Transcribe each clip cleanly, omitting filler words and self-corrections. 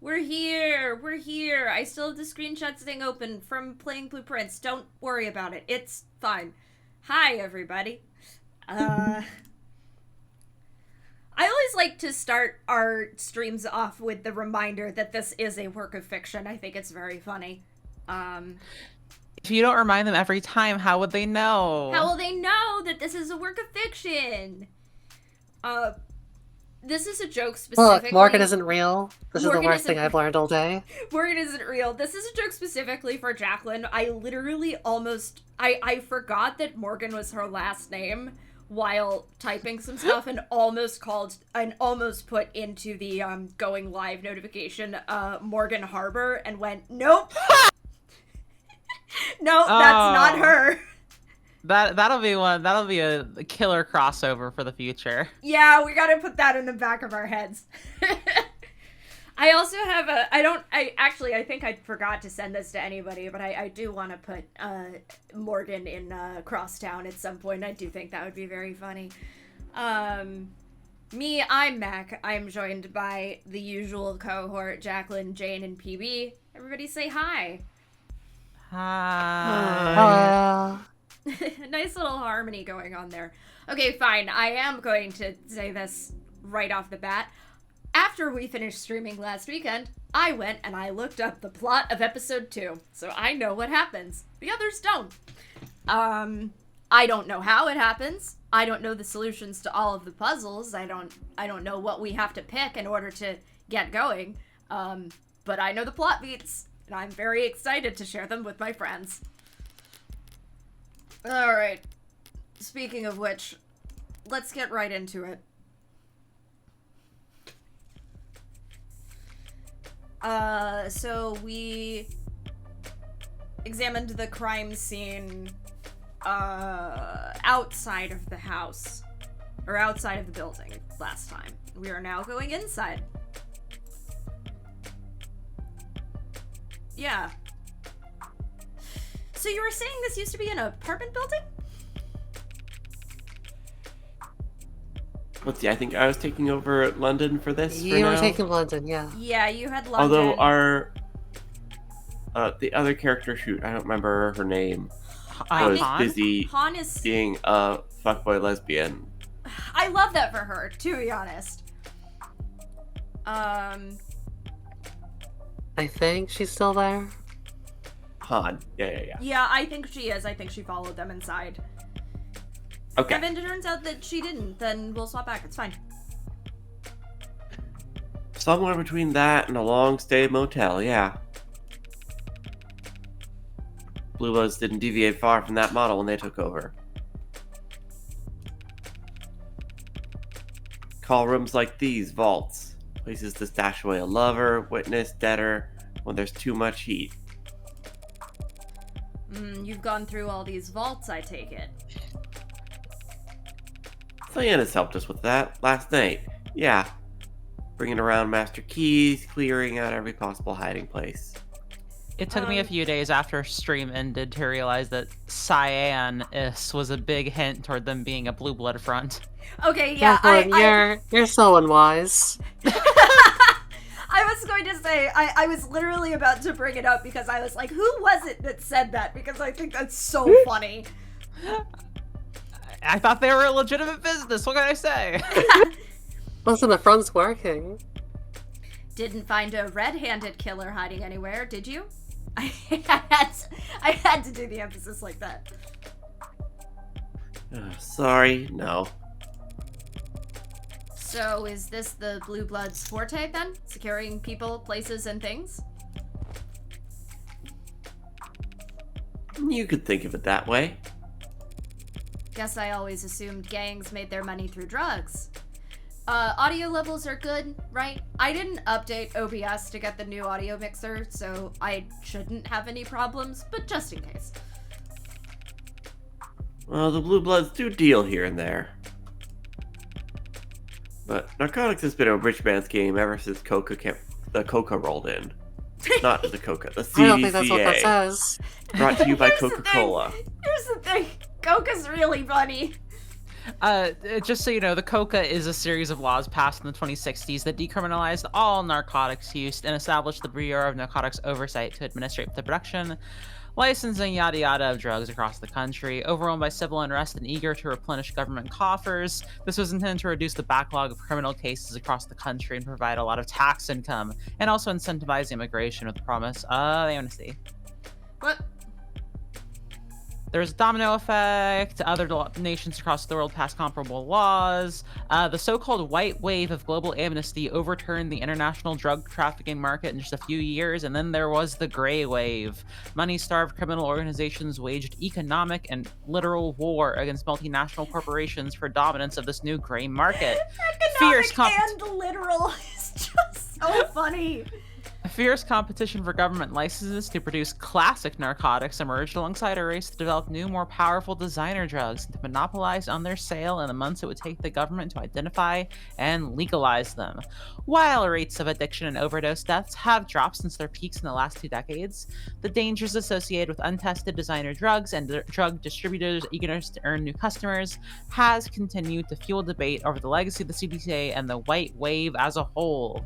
We're here! We're here! I still have the screenshots thing open from playing Blueprints. Don't worry about it. It's fine. Hi, everybody. I always like to start our streams off with the reminder that this is a work of fiction. I think it's very funny. If you don't remind them every time, how would they know? How will they know that this is a work of fiction? This is a joke specifically. Look, Morgan isn't real. This Morgan is the worst thing I've learned all day. Morgan isn't real. This is a joke specifically for Jacqueline. I literally almost... I forgot that Morgan was her last name while typing some stuff and almost put into the going live notification Morgan Harbor and went, nope. No, that's not her. That'll be a killer crossover for the future. Yeah, we gotta put that in the back of our heads. I also have I think I forgot to send this to anybody, but I do want to put Morgan in Crosstown at some point. I do think that would be very funny. I'm Mac. I'm joined by the usual cohort, Jacqueline, Jane, and PB. Everybody say hi. Hi. Nice little harmony going on there. Okay, fine. I am going to say this right off the bat. After we finished streaming last weekend, I went and I looked up the plot of episode 2, so I know what happens. The others don't. I don't know how it happens. I don't know the solutions to all of the puzzles. I don't know what we have to pick in order to get going. But I know the plot beats, and I'm very excited to share them with my friends. Alright. Speaking of which, let's get right into it. So we examined the crime scene outside of the house, or outside of the building last time. We are now going inside. Yeah. So you were saying this used to be an apartment building? Let's see, I think I was taking over London for this. You were taking London, yeah. Yeah, you had London. Although our the other character, shoot, I don't remember her name, was busy Han is being a fuckboy lesbian. I love that for her, to be honest. I think she's still there. Han. Yeah. Yeah, I think she is. I think she followed them inside. Okay. If it turns out that she didn't, then we'll swap back. It's fine. Somewhere between that and a long stay motel, yeah. Blue Bloods didn't deviate far from that model when they took over. Call rooms like these vaults. Places to stash away a lover, witness, debtor, when there's too much heat. You've gone through all these vaults, I take it. Cyanus helped us with that last night. Yeah. Bringing around master keys, clearing out every possible hiding place. It took me a few days after stream ended to realize that Cyanus was a big hint toward them being a blue blood front. Okay, yeah, You're so unwise. I was going to say, I was literally about to bring it up because I was like, who was it that said that? Because I think that's so funny. I thought they were a legitimate business. What can I say? Listen, the front's working. Didn't find a red-handed killer hiding anywhere, did you? I had to do the emphasis like that. Sorry, no. So is this the Blue Bloods' forte then? Securing people, places, and things? You could think of it that way. Guess I always assumed gangs made their money through drugs. Audio levels are good, right? I didn't update OBS to get the new audio mixer, so I shouldn't have any problems, but just in case. Well, the Blue Bloods do deal here and there. But narcotics has been a rich man's game ever since the Coca rolled in. Not the Coca, the CDCA. I don't think that's what that says. Brought to you by Here's the Coca-Cola. Here's the thing. Coca's really funny. Just so you know, the COCA is a series of laws passed in the 2060s that decriminalized all narcotics use and established the Bureau of Narcotics Oversight to administrate the production, licensing, yada yada, of drugs across the country. Overwhelmed by civil unrest and eager to replenish government coffers, this was intended to reduce the backlog of criminal cases across the country and provide a lot of tax income, and also incentivize immigration with the promise of amnesty. What? There's a domino effect. Other nations across the world passed comparable laws. The so-called white wave of global amnesty overturned the international drug trafficking market in just a few years, and then there was the gray wave. Money-starved criminal organizations waged economic and literal war against multinational corporations for dominance of this new gray market. Economic and literal is just so funny. A fierce competition for government licenses to produce classic narcotics emerged alongside a race to develop new, more powerful designer drugs and to monopolize on their sale in the months it would take the government to identify and legalize them. While rates of addiction and overdose deaths have dropped since their peaks in the last 2 decades, the dangers associated with untested designer drugs and drug distributors' eagerness to earn new customers has continued to fuel debate over the legacy of the CDCA and the white wave as a whole.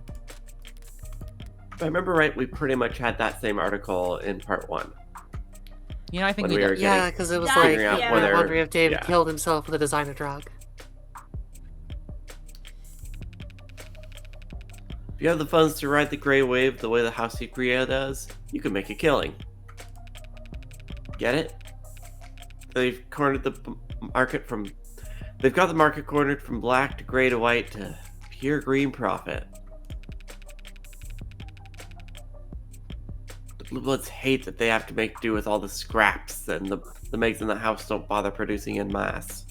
If I remember right, we pretty much had that same article in part 1. You know, I think When we we were did. Yeah, because it was That- like, figuring out yeah. we're whether- wondering if David yeah. killed himself with a designer drug. If you have the funds to ride the gray wave the way the House Secret does, you can make a killing. Get it? They've cornered the market from... They've got the market cornered from black to gray to white to pure green profit. The Blue Bloods hate that they have to make do with all the scraps and the megs in the house don't bother producing en masse.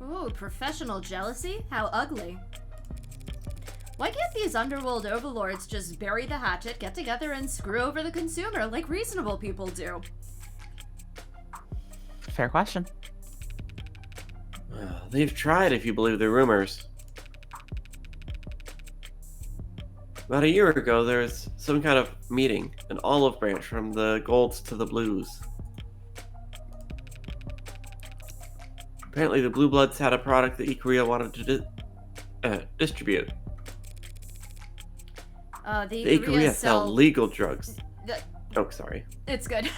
Ooh, professional jealousy? How ugly. Why can't these underworld overlords just bury the hatchet, get together, and screw over the consumer like reasonable people do? Fair question. They've tried, if you believe the rumors. About a year ago, there was some kind of meeting, an olive branch from the golds to the blues. Apparently, the Blue Bloods had a product that Ikaria wanted to distribute. The The Ikaria sell legal drugs. The- Oh, sorry. It's good.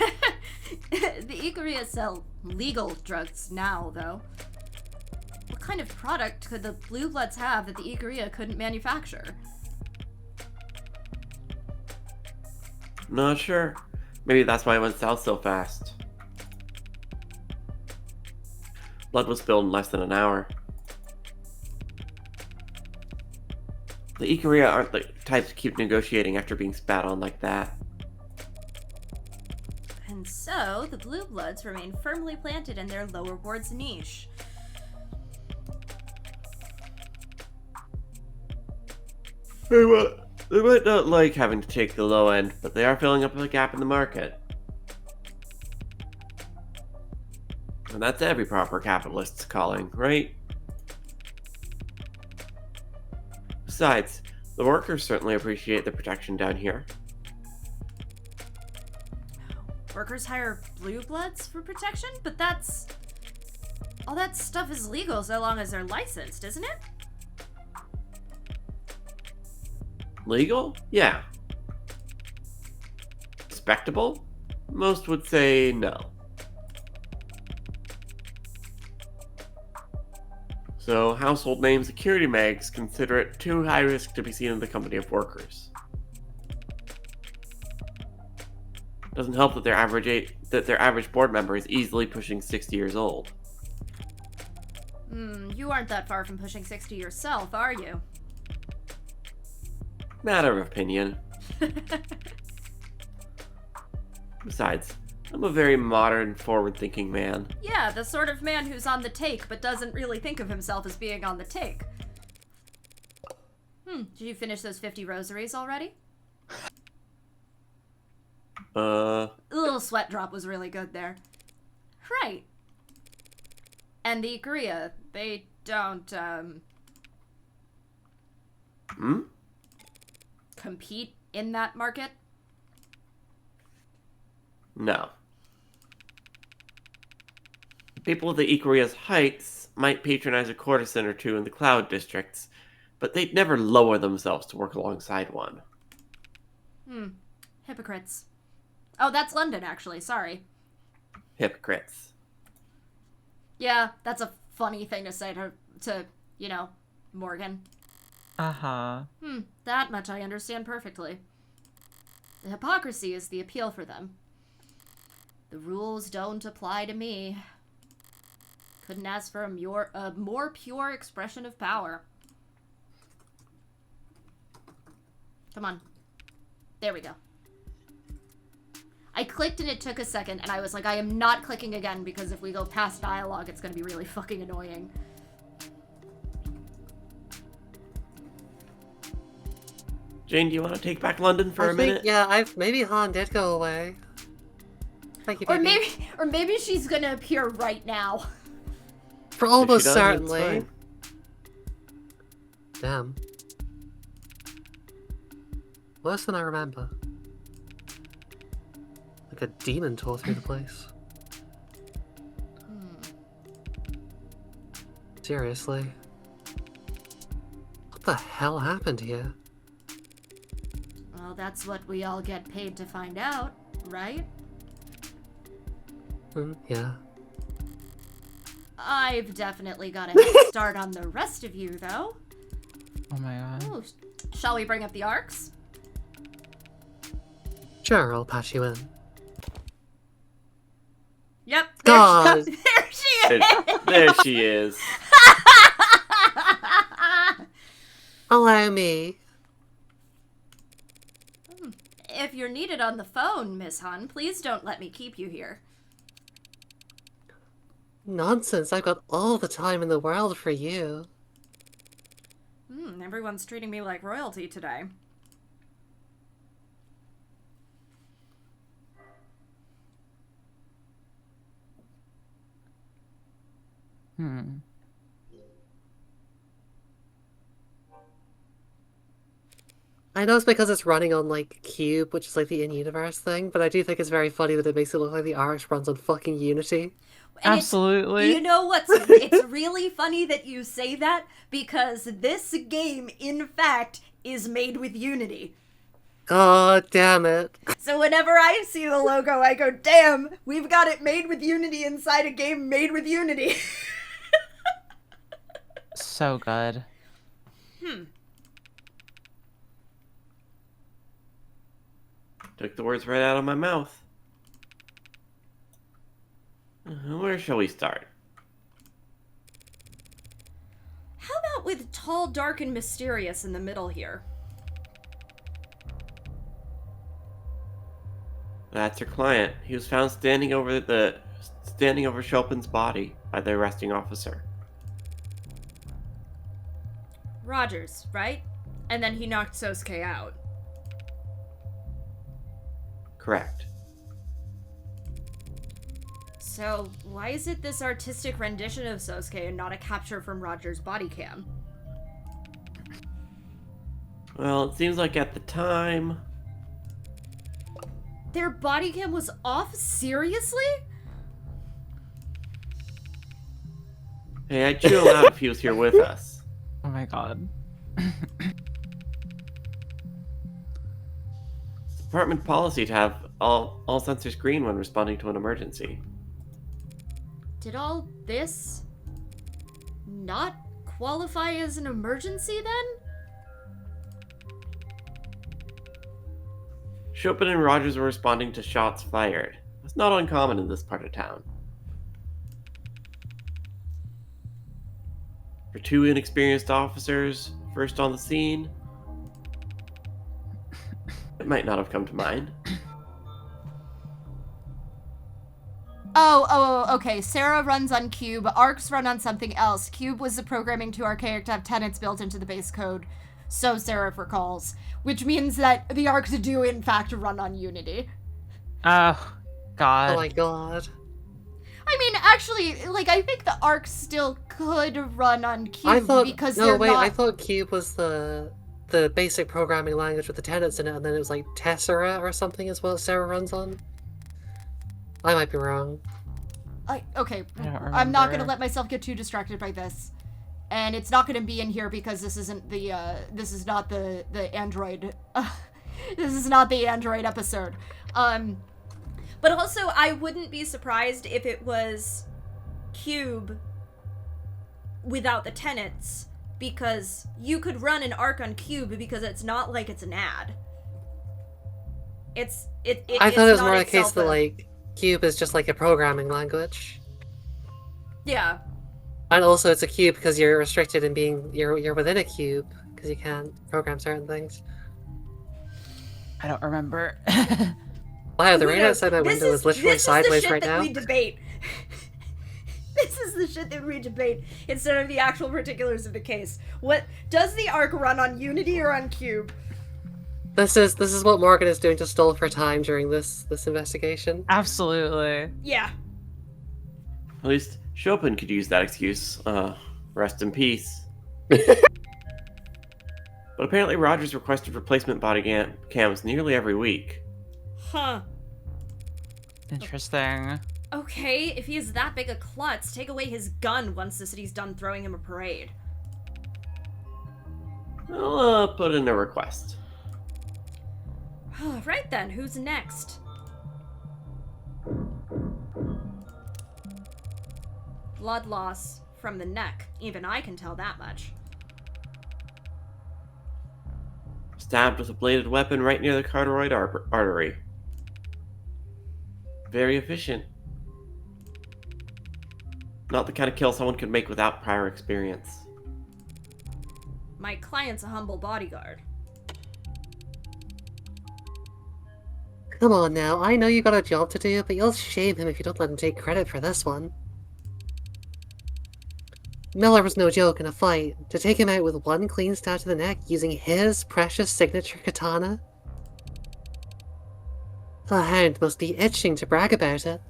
The Ikaria sell legal drugs now, though. What kind of product could the Blue Bloods have that the Ikaria couldn't manufacture? Not sure. Maybe that's why it went south so fast. Blood was spilled in less than an hour. The Ikaria aren't the types to keep negotiating after being spat on like that. And so, the Blue Bloods remain firmly planted in their lower wards niche. They might not like having to take the low end, but they are filling up a gap in the market. And that's every proper capitalist's calling, right? Besides, the workers certainly appreciate the protection down here. Workers hire Blue Bloods for protection, but that's... all that stuff is legal so long as they're licensed, isn't it? Legal? Yeah. Respectable? Most would say no. So, household name security mags consider it too high risk to be seen in the company of workers. Doesn't help that their average board member is easily pushing 60 years old. You aren't that far from pushing 60 yourself, are you? Matter of opinion. Besides, I'm a very modern, forward-thinking man. Yeah, the sort of man who's on the take but doesn't really think of himself as being on the take. Did you finish those 50 rosaries already? A little sweat drop was really good there. Right. And the Ikaria, they don't, compete in that market? No. People of the Ikaruya's heights might patronize a courtesan or two in the cloud districts, but they'd never lower themselves to work alongside one. Hypocrites. Oh, that's London, actually. Sorry. Hypocrites. Yeah, that's a funny thing to say to Morgan. Uh-huh. That much I understand perfectly. The hypocrisy is the appeal for them. The rules don't apply to me. Couldn't ask for a more pure expression of power. Come on. There we go. I clicked and it took a second, and I was like, I am not clicking again, because if we go past dialogue, it's going to be really fucking annoying. Jane, do you want to take back London for a minute? Yeah, maybe Han did go away. Thank you, baby. Or maybe she's gonna appear right now. For almost If she does, it's certainly. fine. Damn. Worse than I remember. Like a demon tore through the place. Seriously. What the hell happened here? Well, that's what we all get paid to find out, right? Yeah. I've definitely got a head start on the rest of you, though. Oh my god. Ooh, shall we bring up the arcs? Sure, I'll patch you in. Yep. God. There she is. There she is. Allow me. If you're needed on the phone, Miss Hun, please don't let me keep you here. Nonsense, I've got all the time in the world for you. Everyone's treating me like royalty today. I know it's because it's running on, like, Cube, which is, like, the in-universe thing, but I do think it's very funny that it makes it look like the Arcs runs on fucking Unity. And Absolutely. You know what's... It's really funny that you say that, because this game, in fact, is made with Unity. God damn it. So whenever I see the logo, I go, damn, we've got it made with Unity inside a game made with Unity. So good. Took the words right out of my mouth. Where shall we start? How about with tall, dark, and mysterious in the middle here? That's her client. He was found standing over Chopin's body by the arresting officer. Rogers, right? And then he knocked Sosuke out. Correct. So, why is it this artistic rendition of Sosuke and not a capture from Rogers' body cam? Well, it seems like at the time... Their body cam was off? Seriously? Hey, I'd chew him out if he was here with us. Oh my god. It's department policy to have all sensors green when responding to an emergency. Did all this not qualify as an emergency then? Chopin and Rogers were responding to shots fired. That's not uncommon in this part of town. For two inexperienced officers, first on the scene, it might not have come to mind. Oh, okay. Sarah runs on Cube. Arcs run on something else. Cube was the programming to Archaic to have tenants built into the base code. So Sarah recalls. Which means that the Arcs do, in fact, run on Unity. Oh, god. Oh my god. I mean, actually, like, I think the Arcs still could run on Cube I thought because no, they're wait. not... I thought Cube was the basic programming language with the tenets in it, and then it was like Tessera or something is what Sarah runs on. I might be wrong. Okay, I don't I'm not gonna remember. let myself get too distracted by this. And it's not gonna be in here because this isn't the, this is not the Android, this is not the Android episode. But also, I wouldn't be surprised if it was Cube without the tenants, because you could run an arc on Cube because it's not like it's an ad. I thought it was not more the case itself that, a- like, Cube is just like a programming language. Yeah. And also it's a cube because you're restricted in being, you're within a cube, because you can't program certain things. I don't remember. Wow, the Who rain knows? outside my window is literally sideways right now. This is the shit that we debate. This is the shit that we debate instead of the actual particulars of the case. What does the arc run on Unity or on Cube? This is what Morgan is doing to stall for time during this investigation. Absolutely. Yeah. At least Chopin could use that excuse. Rest in peace. But apparently Rogers requested replacement body cams nearly every week. Huh. Interesting. Okay, if he is that big a klutz, take away his gun once the city's done throwing him a parade. I'll put in a request. Right then, who's next? Blood loss from the neck. Even I can tell that much. Stabbed with a bladed weapon right near the carotid artery. Very efficient. Not the kind of kill someone could make without prior experience. My client's a humble bodyguard. Come on now, I know you got a job to do, but you'll shame him if you don't let him take credit for this one. Miller was no joke in a fight. To take him out with one clean stab to the neck using his precious signature katana? The Hound must be itching to brag about it.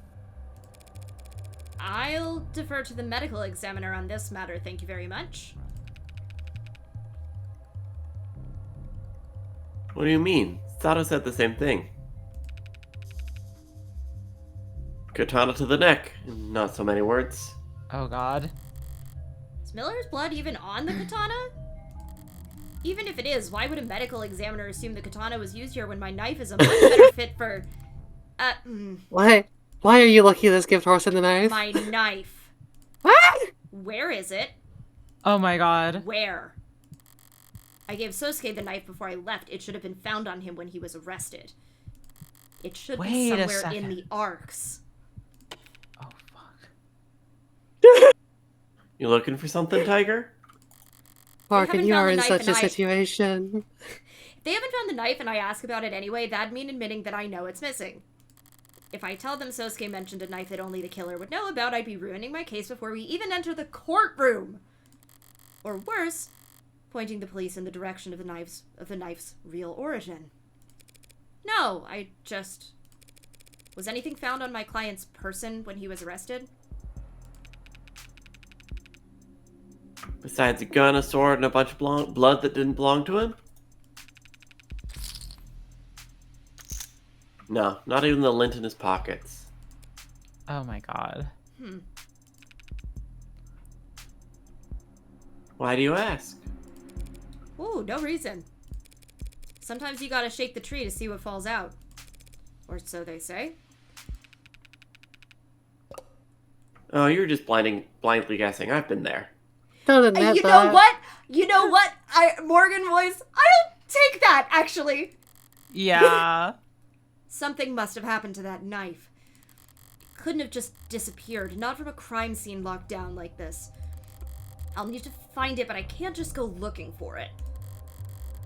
I'll defer to the medical examiner on this matter, thank you very much. What do you mean? Sato said the same thing. Katana to the neck. In not so many words. Oh god. Is Miller's blood even on the katana? Even if it is, why would a medical examiner assume the katana was used here when my knife is a much better fit for... Why are you lucky this gift horse in the mouth? my knife. Ah! Where is it? Oh my god. Where? I gave Sosuke the knife before I left. It should have been found on him when he was arrested. It should be Wait a somewhere in second. the arcs. Oh fuck. You looking for something, Tiger? Morgan, haven't you found are the in knife such and a I- situation. If they haven't found the knife and I ask about it anyway, that'd mean admitting that I know it's missing. If I tell them Sosuke mentioned a knife that only the killer would know about, I'd be ruining my case before we even enter the courtroom. Or worse, pointing the police in the direction of the knife's real origin. No, I just... Was anything found on my client's person when he was arrested? Besides a gun, a sword, and a bunch of blood that didn't belong to him? No, not even the lint in his pockets. Oh my god. Why do you ask? Ooh, no reason. Sometimes you gotta shake the tree to see what falls out. Or so they say. Oh, you're just blindly guessing. I've been there. Don't admit You that. know what? You know what? Morgan voice, I don't take that, actually. Yeah. Something must have happened to that knife. It couldn't have just disappeared, not from a crime scene locked down like this. I'll need to find it, but I can't just go looking for it.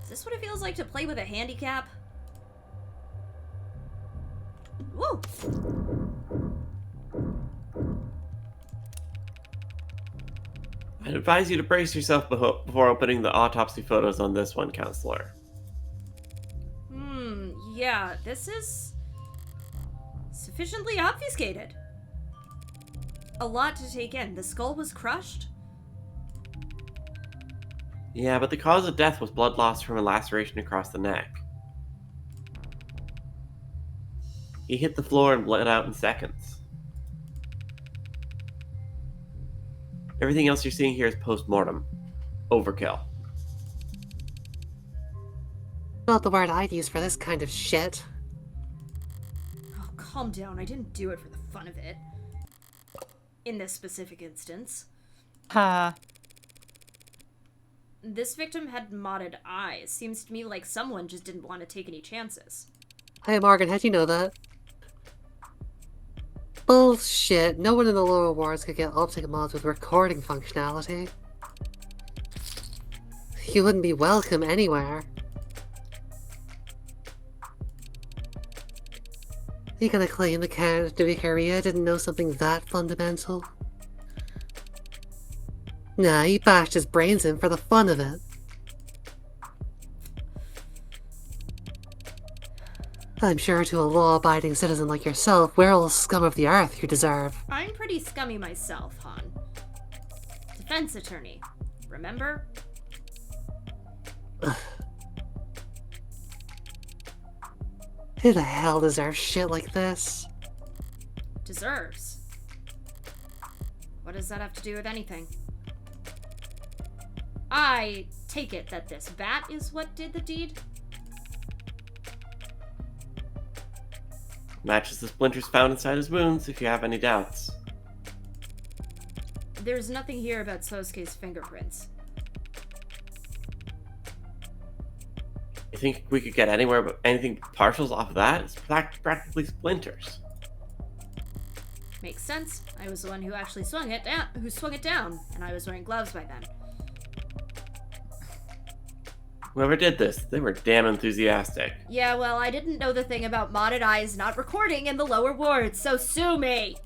Is this what it feels like to play with a handicap? Woo! I'd advise you to brace yourself before opening the autopsy photos on this one, Counselor. Yeah, this is sufficiently obfuscated. A lot to take in. The skull was crushed? Yeah, but the cause of death was blood loss from a laceration across the neck. He hit the floor and bled out in seconds. Everything else you're seeing here is post-mortem. Overkill. Not the word I'd use for this kind of shit. Oh, calm down. I didn't do it for the fun of it. In this specific instance. Ha. This victim had modded eyes. Seems to me like someone just didn't want to take any chances. Hey Morgan, how'd you know that? Bullshit. No one in the lower wards could get optic mods with recording functionality. You wouldn't be welcome anywhere. You gonna claim the Count de Vicaria didn't know something that fundamental? Nah, he bashed his brains in for the fun of it. I'm sure to a law-abiding citizen like yourself, we're all scum of the earth you deserve. I'm pretty scummy myself, hon. Defense attorney. Remember? Who the hell deserves shit like this? Deserves. What does that have to do with anything? I take it that this bat is what did the deed? Matches the splinters found inside his wounds, if you have any doubts. There's nothing here about Sosuke's fingerprints. You think we could get anywhere but anything partials off of that? It's practically splinters. Makes sense. I was the one who actually swung it down, and I was wearing gloves by then. Whoever did this, they were damn enthusiastic. Yeah, well, I didn't know the thing about modded eyes not recording in the lower wards, so sue me!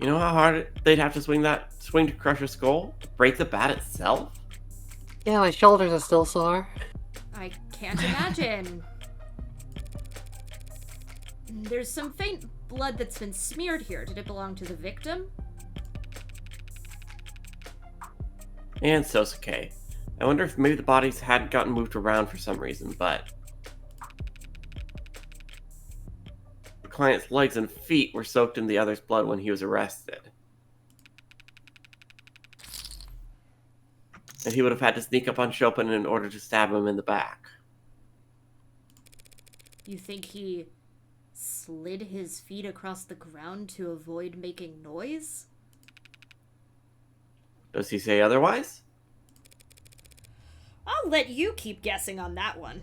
You know how hard they'd have to swing to crush a skull? Break the bat itself? Yeah, my shoulders are still sore. I can't imagine. There's some faint blood that's been smeared here. Did it belong to the victim? And Sosuke. I wonder if maybe the bodies hadn't gotten moved around for some reason, but... The client's legs and feet were soaked in the other's blood when he was arrested. And he would have had to sneak up on Chopin in order to stab him in the back. You think he slid his feet across the ground to avoid making noise? Does he say otherwise? I'll let you keep guessing on that one.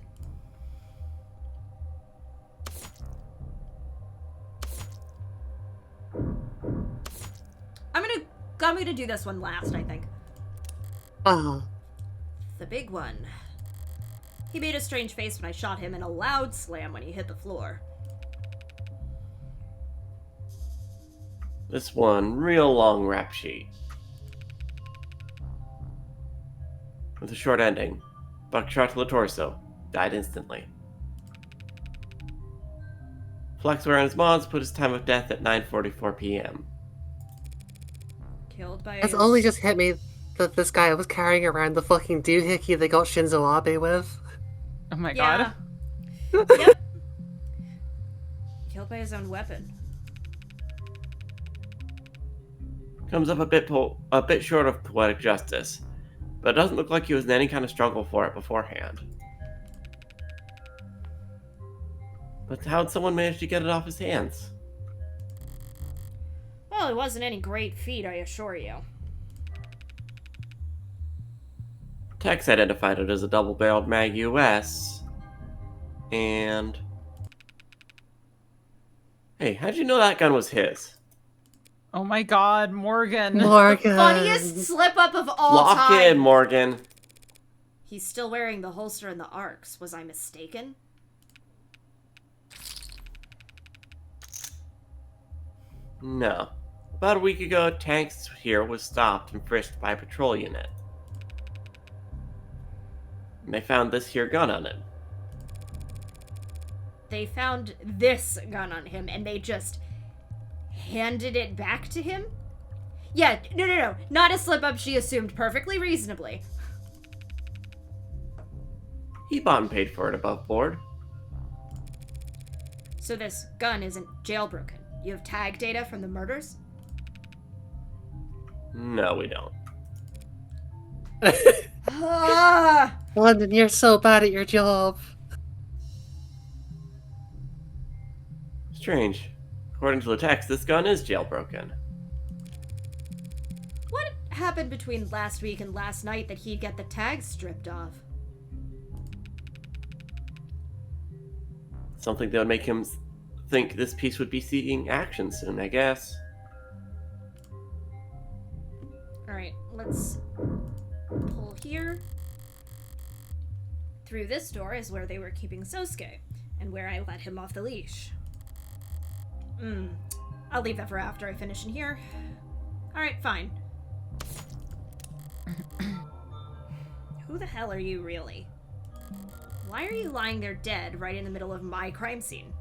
I'm gonna do this one last, I think. The big one. He made a strange face when I shot him and a loud slam when he hit the floor. This one, real long rap sheet. With a short ending. Buckshot to the torso. Died instantly. Flexware and his mods put his time of death at 9:44 p.m. Killed by It's only just hit me that this guy was carrying around the fucking doohickey they got Shinzo Abe with. Oh my Yeah. god. Yep. Killed by his own weapon. Comes up a bit short of poetic justice, but it doesn't look like he was in any kind of struggle for it beforehand. But how'd someone manage to get it off his hands? Well, it wasn't any great feat, I assure you. Tex identified it as a double-barreled Mag US, and... Hey, how'd you know that gun was his? Oh my god, Morgan. Morgan. Funniest slip-up of all Lock time! in, Morgan! He's still wearing the holster and the arcs. Was I mistaken? No. About a week ago, Tanks here was stopped and frisked by a patrol unit. And they found this here gun on him. They found this gun on him and they just handed it back to him? Yeah, no. Not a slip-up she assumed perfectly reasonably. He bought and paid for it above board. So this gun isn't jailbroken. You have tag data from the murders? No, we don't. Ah! London, you're so bad at your job. Strange. According to the text, this gun is jailbroken. What happened between last week and last night that he'd get the tags stripped off? Something that would make him think this piece would be seeing action soon, I guess. Alright, let's pull here. Through this door is where they were keeping Sosuke, and where I let him off the leash. I'll leave that for after I finish in here. Alright, fine. Who the hell are you, really? Why are you lying there dead right in the middle of my crime scene?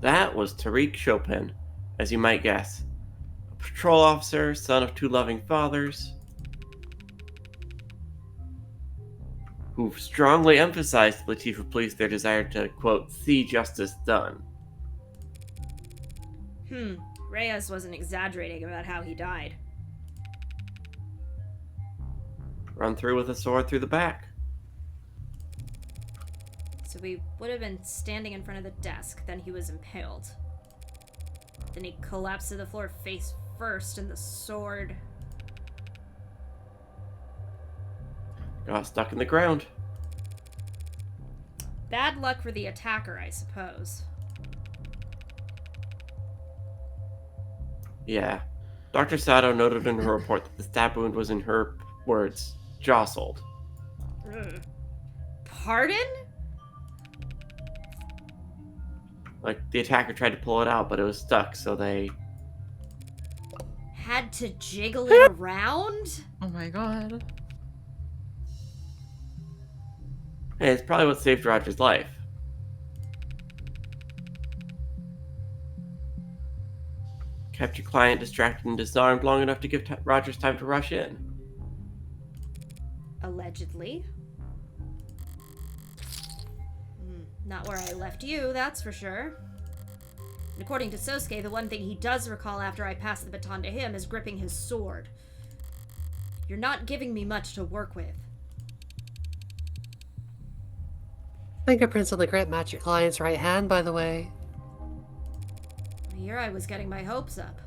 That was Tariq Chopin, as you might guess. A patrol officer, son of 2 loving fathers, who strongly emphasized to the chief of police their desire to, quote, see justice done. Reyes wasn't exaggerating about how he died. Run through with a sword through the back. So we would have been standing in front of the desk, then he was impaled. Then he collapsed to the floor face first, and the sword... Got stuck in the ground. Bad luck for the attacker, I suppose. Yeah. Dr. Sato noted in her report that the stab wound was, in her words, jostled. Pardon? Like, the attacker tried to pull it out, but it was stuck, so they... Had to jiggle it around? Oh my god. Hey, it's probably what saved Roger's life. Kept your client distracted and disarmed long enough to give Rogers time to rush in. Allegedly. Not where I left you, that's for sure. And according to Sosuke, the one thing he does recall after I pass the baton to him is gripping his sword. You're not giving me much to work with. Fingerprints on the grip match your client's right hand, by the way. Here I was getting my hopes up.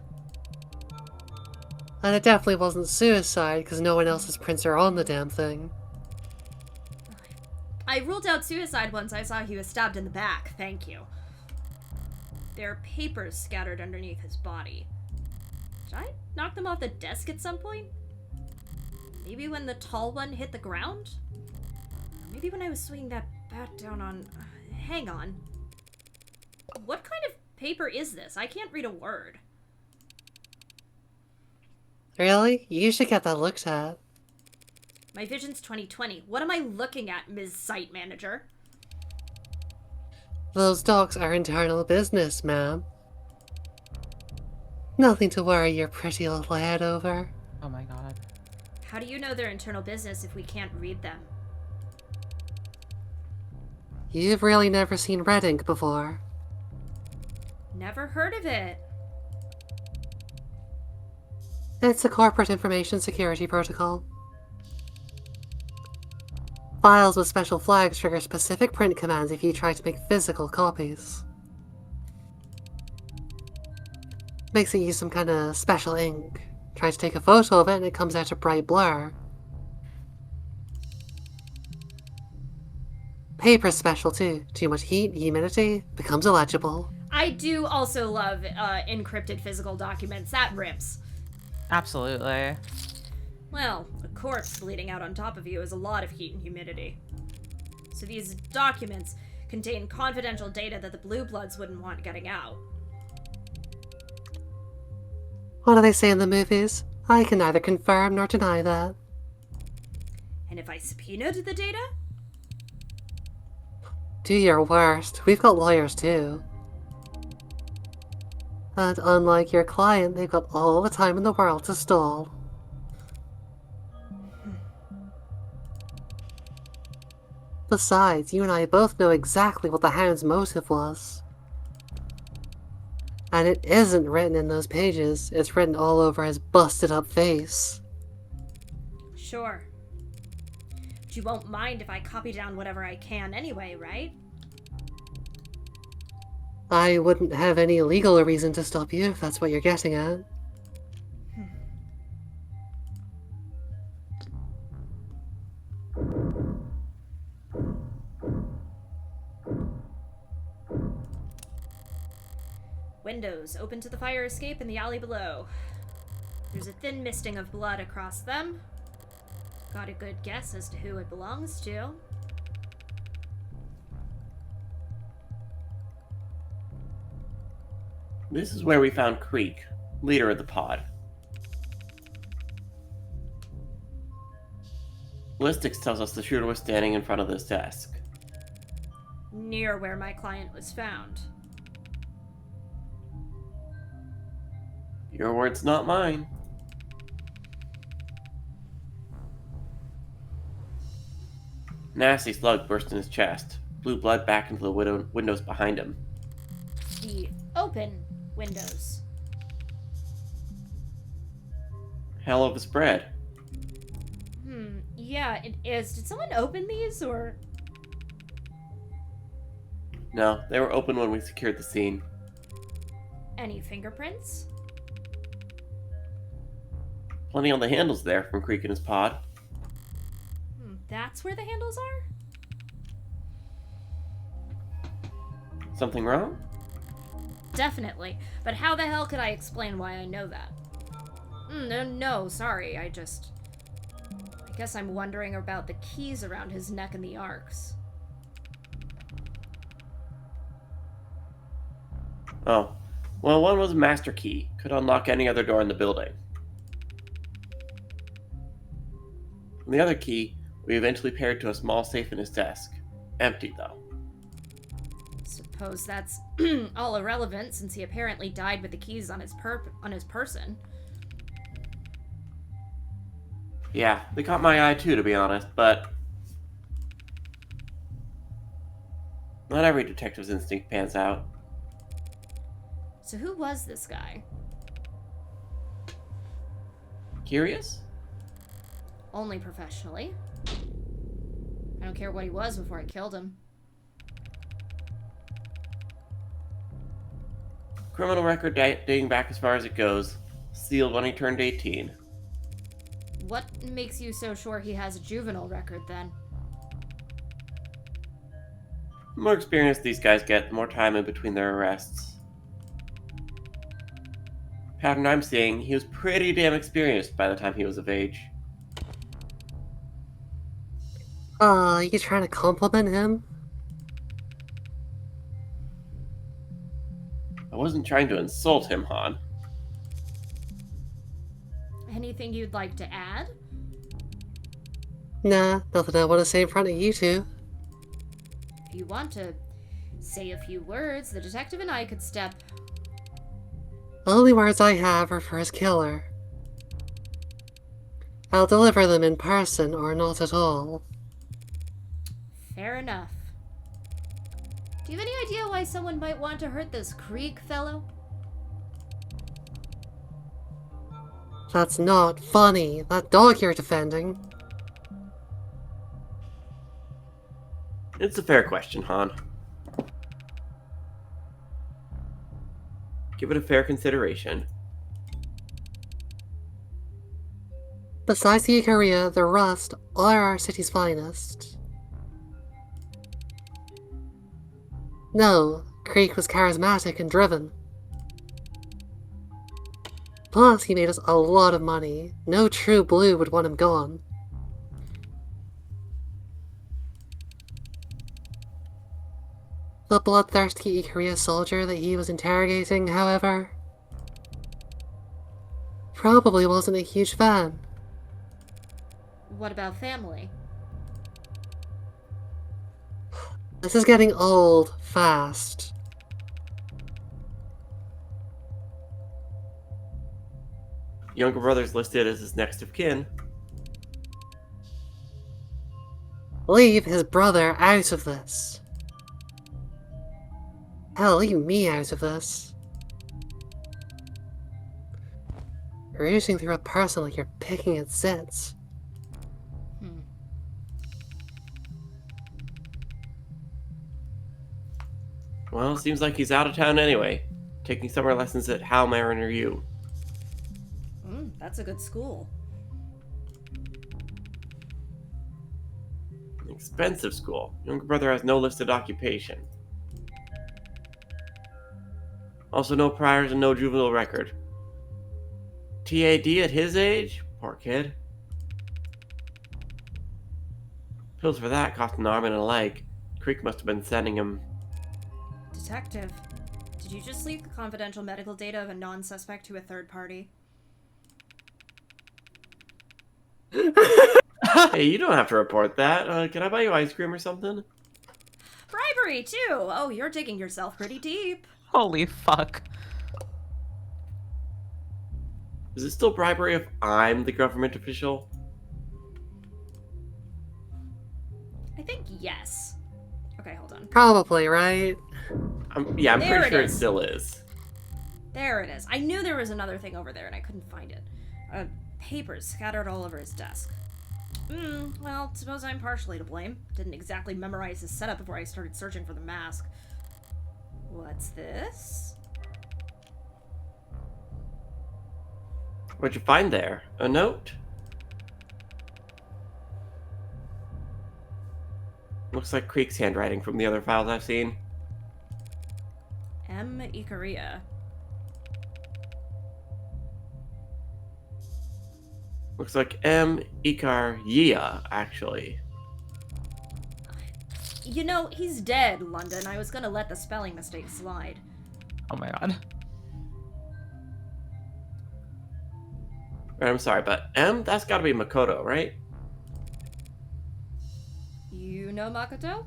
And it definitely wasn't suicide, because no one else's prints are on the damn thing. I ruled out suicide once I saw he was stabbed in the back, thank you. There are papers scattered underneath his body. Did I knock them off the desk at some point? Maybe when the tall one hit the ground? Or maybe when I was swinging that bat down on... Hang on. What kind of paper is this? I can't read a word. Really? You should get that looked at. My vision's 20/20. What am I looking at, Ms. Site Manager? Those docs are internal business, ma'am. Nothing to worry your pretty little head over. Oh my god. How do you know they're internal business if we can't read them? You've really never seen red ink before. Never heard of it. It's a corporate information security protocol. Files with special flags trigger specific print commands if you try to make physical copies. Makes it use some kind of special ink. Try to take a photo of it and it comes out a bright blur. Paper's special too. Too much heat, humidity, becomes illegible. I do also love encrypted physical documents. That rips. Absolutely. Well, a corpse bleeding out on top of you is a lot of heat and humidity. So these documents contain confidential data that the Blue Bloods wouldn't want getting out. What do they say in the movies? I can neither confirm nor deny that. And if I subpoenaed the data? Do your worst. We've got lawyers too. And unlike your client, they've got all the time in the world to stall. Besides, you and I both know exactly what the Hound's motive was. And it isn't written in those pages, it's written all over his busted up face. Sure. But you won't mind if I copy down whatever I can anyway, right? I wouldn't have any legal reason to stop you if that's what you're getting at. Windows open to the fire escape in the alley below. There's a thin misting of blood across them. Got a good guess as to who it belongs to. This is where we found Creek, leader of the pod. Ballistics tells us the shooter was standing in front of this desk. Near where my client was found. Your words, not mine. Nasty slug burst in his chest, blew blood back into the windows behind him. The open windows. Hell of a spread. Yeah, it is. Did someone open these, or...? No, they were open when we secured the scene. Any fingerprints? Plenty on the handles there from Creek and his pod. That's where the handles are? Something wrong? Definitely. But how the hell could I explain why I know that? No, sorry. I guess I'm wondering about the keys around his neck and the arcs. Oh. Well, one was a master key. Could unlock any other door in the building. And the other key, we eventually paired to a small safe in his desk. Empty, though. Suppose that's all irrelevant, since he apparently died with the keys on his person. Yeah, they caught my eye too, to be honest, but... not every detective's instinct pans out. So who was this guy? Curious? Only professionally. I don't care what he was before I killed him. Criminal record dating back as far as it goes. Sealed when he turned 18. What makes you so sure he has a juvenile record, then? The more experience these guys get, the more time in between their arrests. Pattern I'm seeing, he was pretty damn experienced by the time he was of age. You trying to compliment him? I wasn't trying to insult him, Han. Anything you'd like to add? Nah, nothing I want to say in front of you two. If you want to say a few words, the detective and I could step... Only words I have are for his killer. I'll deliver them in person or not at all. Fair enough. Do you have any idea why someone might want to hurt this Creek fellow? That's not funny. That dog you're defending. It's a fair question, Han. Give it a fair consideration. Besides the Ikaria, the Rust are our city's finest. No, Creek was charismatic and driven. Plus, he made us a lot of money. No true blue would want him gone. The bloodthirsty Ikaria soldier that he was interrogating, however, probably wasn't a huge fan. What about family? This is getting old, fast. Younger brother's listed as his next of kin. Leave his brother out of this. Hell, leave me out of this. Rooting through a person like you're picking at zits. Well, seems like he's out of town anyway. Taking summer lessons at How Mariner U. That's a good school. An expensive school. Younger brother has no listed occupation. Also no priors and no juvenile record. TAD at his age? Poor kid. Pills for that cost an arm and a leg. Creek must have been sending him. Detective, did you just leak the confidential medical data of a non-suspect to a third party? Hey, you don't have to report that. Can I buy you ice cream or something? Bribery, too! Oh, you're digging yourself pretty deep. Holy fuck. Is it still bribery if I'm the government official? I think yes. Okay, hold on. Probably, right? I'm There pretty it sure it is. still is. There it is. I knew there was another thing over there and I couldn't find it. Papers scattered all over his desk. Well, suppose I'm partially to blame. Didn't exactly memorize his setup before I started searching for the mask. What's this? What'd you find there? A note? Looks like Creek's handwriting from the other files I've seen. M. Ikaria. Looks like M. Ikaria, actually. You know, he's dead, London. I was gonna let the spelling mistake slide. Oh my god. I'm sorry, but M? That's gotta be Makoto, right? You know Makoto?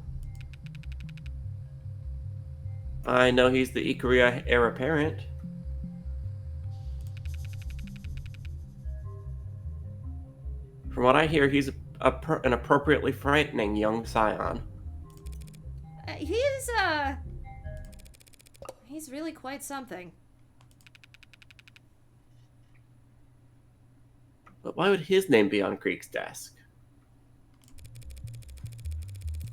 I know he's the Ikaria heir apparent. From what I hear, he's an appropriately frightening young scion. He's really quite something. But why would his name be on Creek's desk?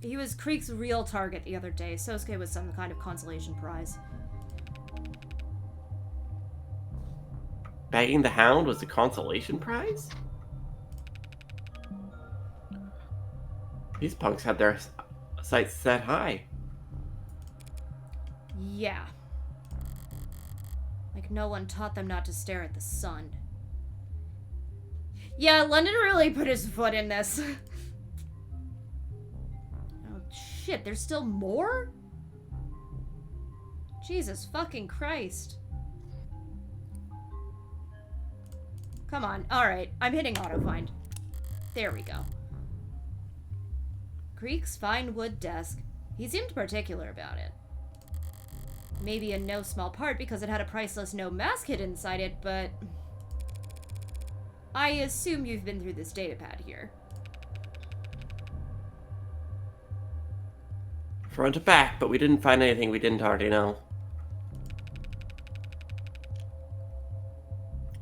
He was Creek's real target the other day. Sosuke was some kind of consolation prize. Bagging the Hound was a consolation prize? These punks had their sights set high. Yeah. Like no one taught them not to stare at the sun. Yeah, London really put his foot in this. Oh shit, there's still more? Jesus fucking Christ. Come on, alright, I'm hitting auto-find. There we go. Creek's fine wood desk. He seemed particular about it. Maybe in no small part because it had a priceless no mask hid inside it, but... I assume you've been through this datapad here. Front to back, but we didn't find anything we didn't already know.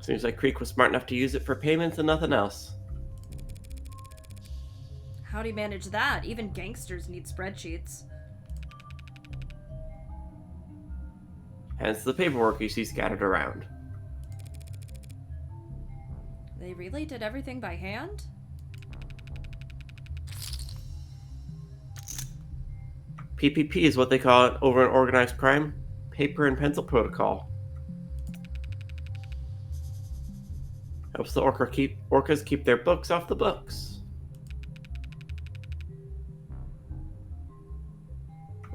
Seems like Creek was smart enough to use it for payments and nothing else. How do you manage that? Even gangsters need spreadsheets. Hence the paperwork you see scattered around. They really did everything by hand? PPP is what they call it over in organized crime. Paper and pencil protocol. Helps the orcas keep their books off the books.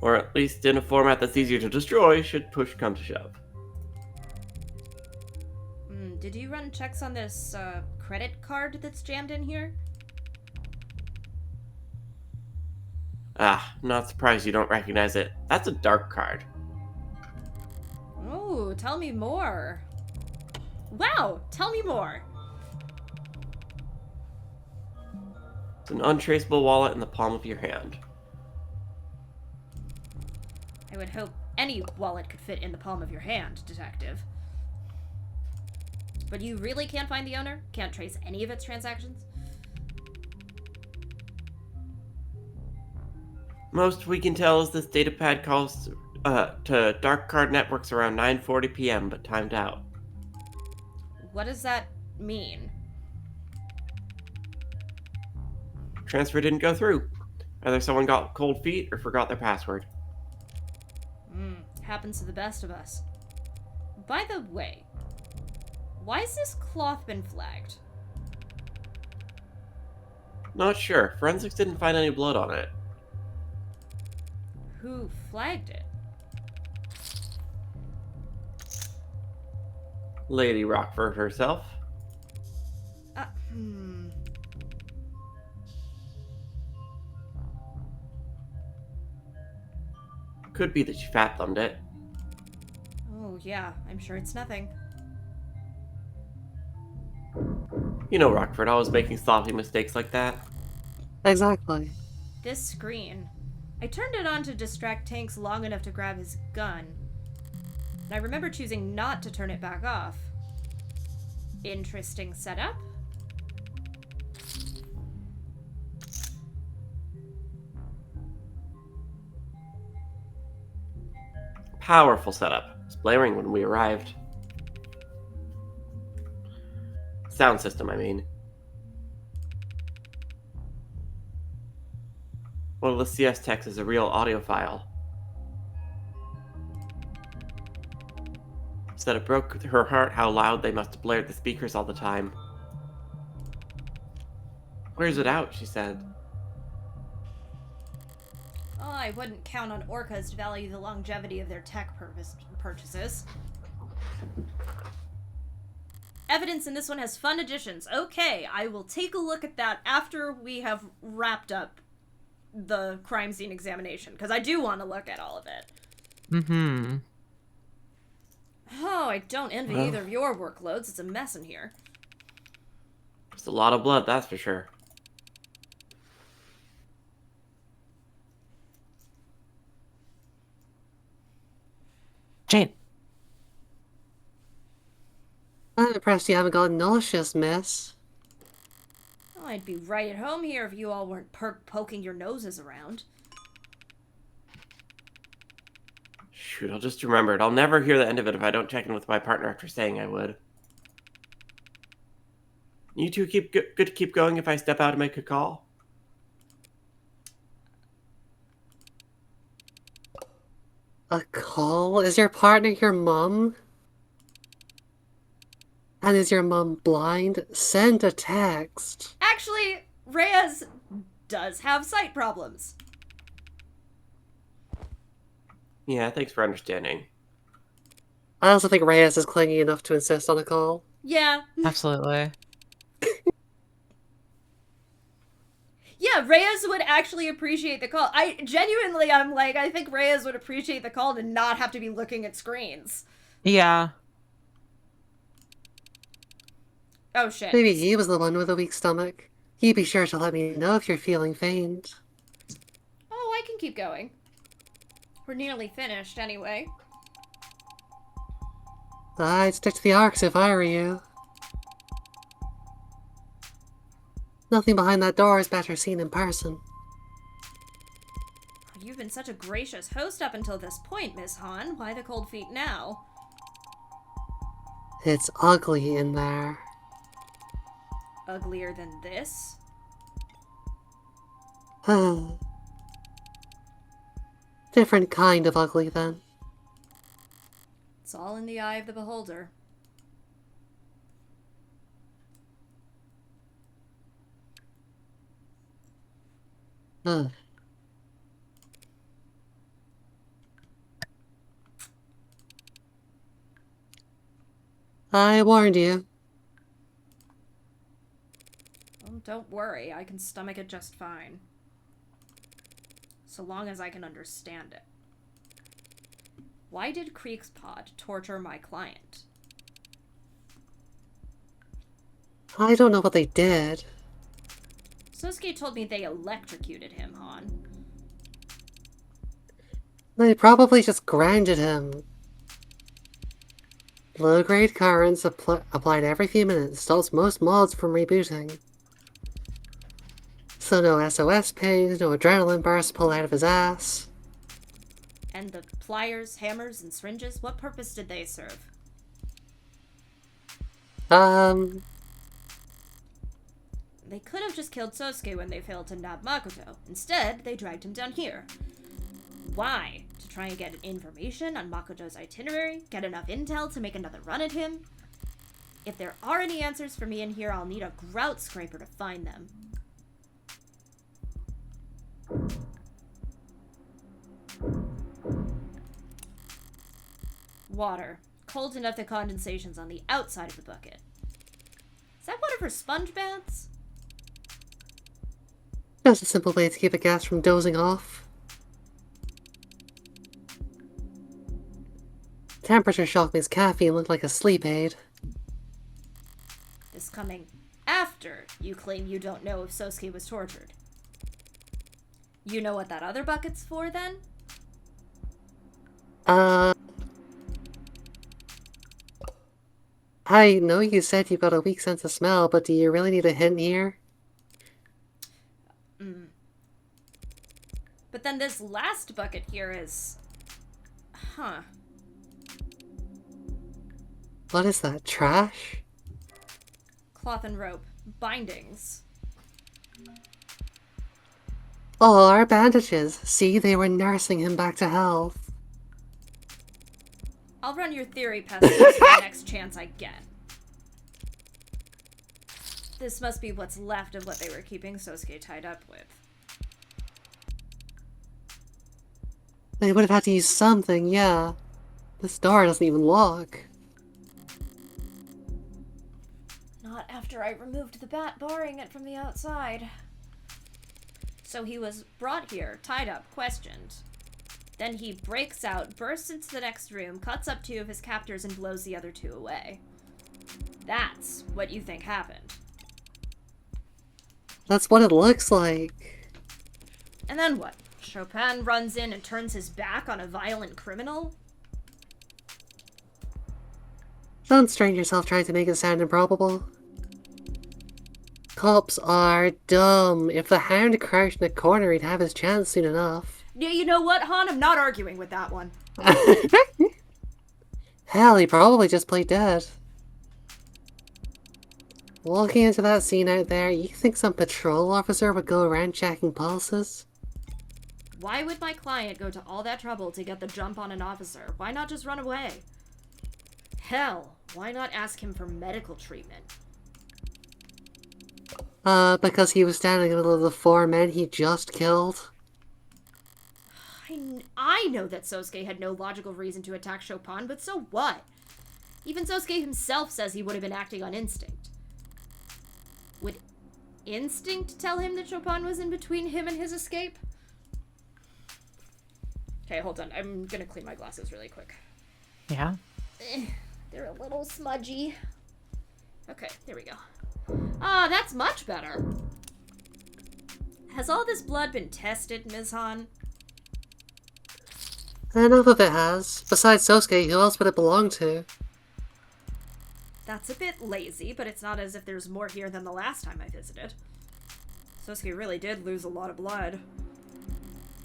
Or at least in a format that's easier to destroy should push come to shove. Did you run checks on this, credit card that's jammed in here? Ah, not surprised you don't recognize it. That's a dark card. Oh, tell me more. Wow, tell me more. It's an untraceable wallet in the palm of your hand. I would hope any wallet could fit in the palm of your hand, Detective. But you really can't find the owner? Can't trace any of its transactions? Most we can tell is this datapad calls to dark card networks around 9:40 p.m. but timed out. What does that mean? Transfer didn't go through. Either someone got cold feet or forgot their password. Happens to the best of us. By the way, why has this cloth been flagged? Not sure. Forensics didn't find any blood on it. Who flagged it? Lady Rockford herself. Could be that she fat-thumbed it. Oh, yeah, I'm sure it's nothing. You know Rockford always making sloppy mistakes like that. Exactly. This screen. I turned it on to distract Tanks long enough to grab his gun. And I remember choosing not to turn it back off. Interesting setup. Powerful setup. It was blaring when we arrived. Sound system, I mean. One of the CS techs is a real audiophile. Said it broke her heart how loud they must have blared the speakers all the time. Where's it out, she said. Oh, I wouldn't count on orcas to value the longevity of their tech purchases. Evidence in this one has fun additions. Okay, I will take a look at that after we have wrapped up the crime scene examination, because I do want to look at all of it. Mm-hmm. Oh, I don't envy either of your workloads. It's a mess in here. There's a lot of blood, that's for sure. Jane. I'm impressed you haven't gotten nauseous, miss. Oh, I'd be right at home here if you all weren't poking your noses around. Shoot, I'll just remember it. I'll never hear the end of it if I don't check in with my partner after saying I would. You two good to keep going if I step out and make a call? A call? Is your partner your mum? And is your mum blind? Send a text. Actually, Reyes does have sight problems. Yeah, thanks for understanding. I also think Reyes is clingy enough to insist on a call. Yeah. Absolutely. Yeah, Reyes would actually appreciate the call. I'm like, I think Reyes would appreciate the call to not have to be looking at screens. Yeah. Oh, shit. Maybe he was the one with a weak stomach. He'd be sure to let me know if you're feeling faint. Oh, I can keep going. We're nearly finished, anyway. I'd stick to the arcs if I were you. Nothing behind that door is better seen in person. You've been such a gracious host up until this point, Miss Hahn. Why the cold feet now? It's ugly in there. Uglier than this? Different kind of ugly, then. It's all in the eye of the beholder. Ugh. I warned you. Oh, don't worry, I can stomach it just fine. So long as I can understand it. Why did Creek's Pod torture my client? I don't know what they did. Sosuke told me they electrocuted him, Han. They probably just grounded him. Low-grade currents applied every few minutes stops most mods from rebooting. So no SOS pings, no adrenaline bursts pulled out of his ass. And the pliers, hammers, and syringes, what purpose did they serve? They could have just killed Sosuke when they failed to nab Makoto. Instead, they dragged him down here. Why? To try and get information on Makoto's itinerary? Get enough intel to make another run at him? If there are any answers for me in here, I'll need a grout scraper to find them. Water. Cold enough that condensation's on the outside of the bucket. Is that one of her sponge baths? Just a simple way to keep a gas from dozing off. Temperature shock makes caffeine look like a sleep aid. This coming after you claim you don't know if Sosuke was tortured. You know what that other bucket's for, then? I know you said you've got a weak sense of smell, but do you really need a hint here? But then this last bucket here is... Huh. What is that, trash? Cloth and rope. Bindings. Oh, our bandages. See, they were nursing him back to health. I'll run your theory past this the next chance I get. This must be what's left of what they were keeping Sosuke tied up with. They would have had to use something, yeah. This door doesn't even lock. Not after I removed the bat barring it from the outside. So he was brought here, tied up, questioned. Then he breaks out, bursts into the next room, cuts up 2 of his captors, and blows the other 2 away. That's what you think happened. That's what it looks like. And then what? Chopin runs in and turns his back on a violent criminal? Don't strain yourself trying to make it sound improbable. Cops are dumb. If the Hound crouched in a corner, he'd have his chance soon enough. Yeah, you know what, Han? I'm not arguing with that one. Hell, he probably just played dead. Walking into that scene out there, you think some patrol officer would go around checking pulses? Why would my client go to all that trouble to get the jump on an officer? Why not just run away? Hell, why not ask him for medical treatment? Because he was standing in the middle of the 4 men he just killed. I know that Sosuke had no logical reason to attack Chopin, but so what? Even Sosuke himself says he would have been acting on instinct. Would instinct tell him that Chopin was in between him and his escape? Okay, hold on. I'm gonna clean my glasses really quick. Yeah? They're a little smudgy. Okay, there we go. Ah, that's much better. Has all this blood been tested, Ms. Han? Enough of it has. Besides Sosuke, who else would it belong to? That's a bit lazy, but it's not as if there's more here than the last time I visited. Sosuke really did lose a lot of blood.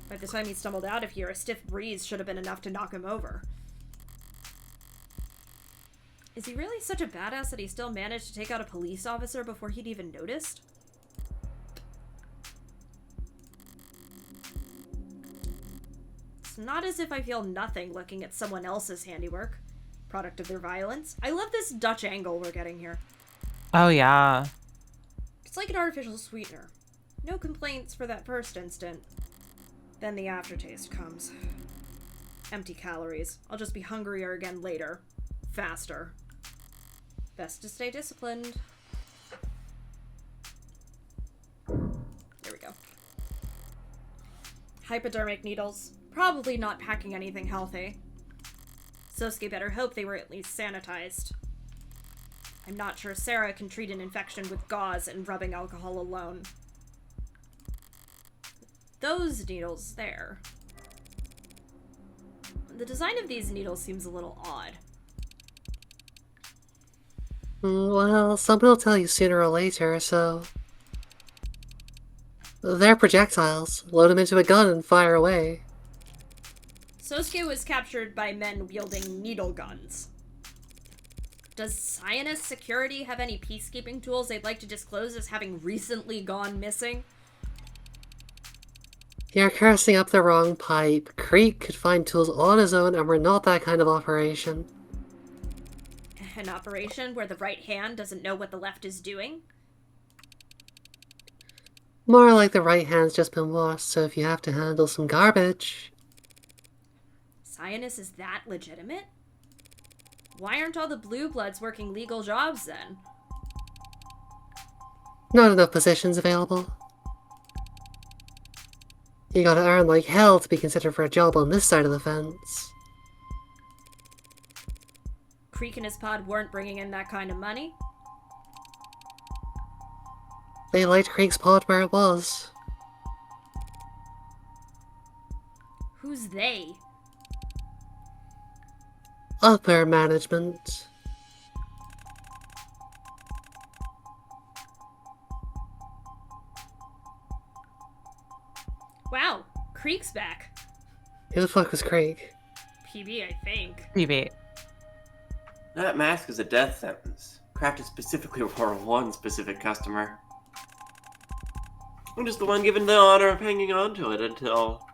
By the time he stumbled out of here, a stiff breeze should have been enough to knock him over. Is he really such a badass that he still managed to take out a police officer before he'd even noticed? It's not as if I feel nothing looking at someone else's handiwork. Product of their violence. I love this Dutch angle we're getting here. Oh, yeah. It's like an artificial sweetener. No complaints for that first instant. Then the aftertaste comes. Empty calories. I'll just be hungrier again later. Faster. Best to stay disciplined. There we go. Hypodermic needles. Probably not packing anything healthy. Sosuke better hope they were at least sanitized. I'm not sure Sarah can treat an infection with gauze and rubbing alcohol alone. those needles there. The design of these needles seems a little odd. Well, someone will tell you sooner or later, so... They're projectiles. Load them into a gun and fire away. Sosuke was captured by men wielding needle guns. Does Cyanus Security have any peacekeeping tools they'd like to disclose as having recently gone missing? You're cursing up the wrong pipe. Creek could find tools on his own, and we're not that kind of operation. An operation where the right hand doesn't know what the left is doing? More like the right hand's just been washed, so if you have to handle some garbage... Cyanus is that legitimate? Why aren't all the blue bloods working legal jobs then? Not enough positions available. You gotta earn like hell to be considered for a job on this side of the fence. Creek and his pod weren't bringing in that kind of money? They liked Creek's pod where it was. Who's they? Upper management. Wow, Creek's back. Who the fuck was Creek? PB, I think. PB. That mask is a death sentence, crafted specifically for one specific customer. I'm just the one given the honor of hanging on to it until...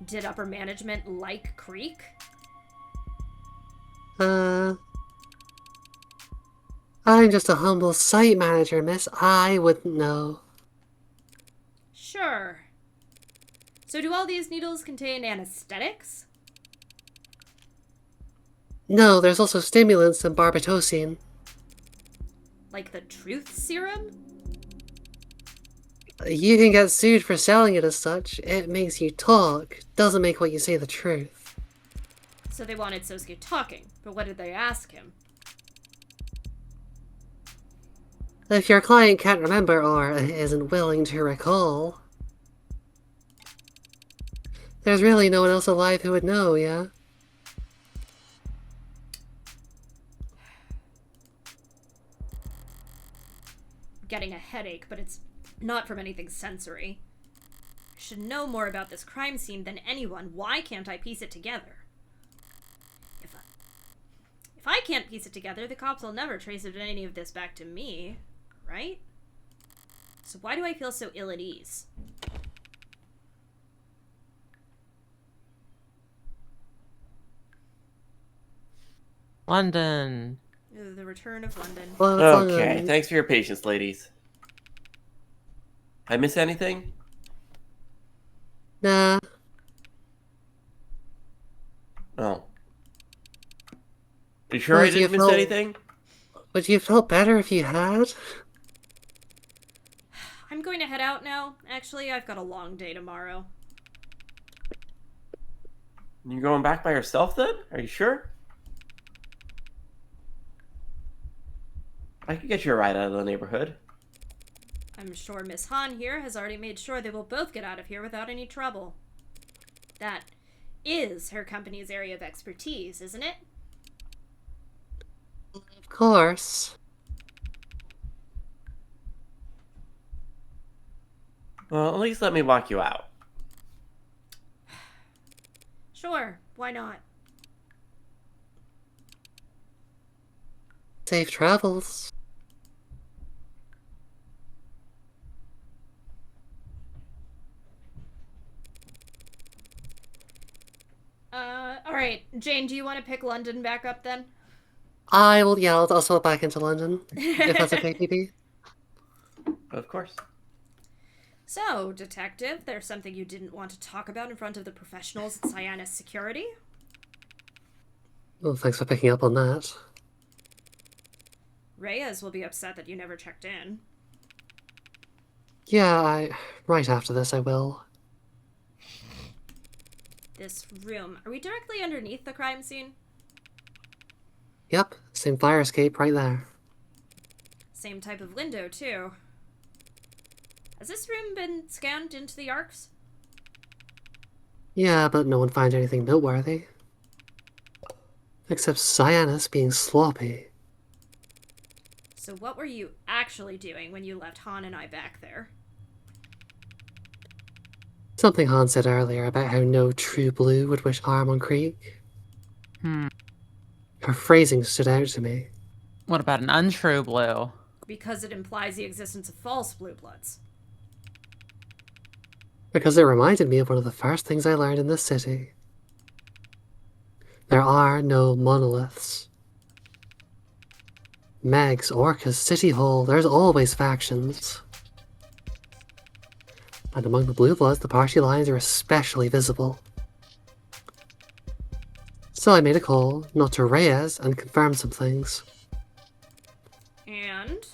Did upper management like Creek? I'm just a humble site manager, miss. I wouldn't know. Sure. So do all these needles contain anesthetics? No, there's also stimulants and barbitocene. Like the truth serum? You can get sued for selling it as such. It makes you talk. Doesn't make what you say the truth. So they wanted Sosuke talking, but what did they ask him? If your client can't remember or isn't willing to recall, there's really no one else alive who would know, yeah? Getting a headache, but it's not from anything sensory. I should know more about this crime scene than anyone. Why can't I piece it together? If I can't piece it together, the cops will never trace any of this back to me, right? So why do I feel so ill at ease? London. The return of London. Well, Okay, thanks for your patience, ladies. I miss anything? Nah. Oh. Are you sure I Would you didn't miss felt- anything? Would you have felt better if you had? I'm going to head out now. Actually, I've got a long day tomorrow. You're going back by yourself then? Are you sure? I could get you a ride out of the neighborhood. I'm sure Miss Han here has already made sure they will both get out of here without any trouble. That is her company's area of expertise, isn't it? Of course. Well, at least let me walk you out. Sure, why not? Safe travels. Alright, Jane, do you want to pick London back up then? I will, yeah, I'll swap back into London. If that's okay, PB. Of course. So, Detective, there's something you didn't want to talk about in front of the professionals at Cyanus Security? Well, thanks for picking up on that. Reyes will be upset that you never checked in. Yeah, right after this I will. This room, are we directly underneath the crime scene? Yep, same fire escape right there. Same type of window, too. Has this room been scanned into the arcs? Yeah, but no one finds anything noteworthy. Except Cyanus being sloppy. So what were you actually doing when you left Han and I back there? Something Han said earlier about how no true blue would wish harm on Krieg. Her phrasing stood out to me. What about an untrue blue? Because it implies the existence of false blue bloods. Because it reminded me of one of the first things I learned in this city. There are no monoliths. Meg's, Orca's, City Hall, there's always factions. And among the Blue Bloods, the party lines are especially visible. So I made a call, not to Reyes, and confirmed some things. And?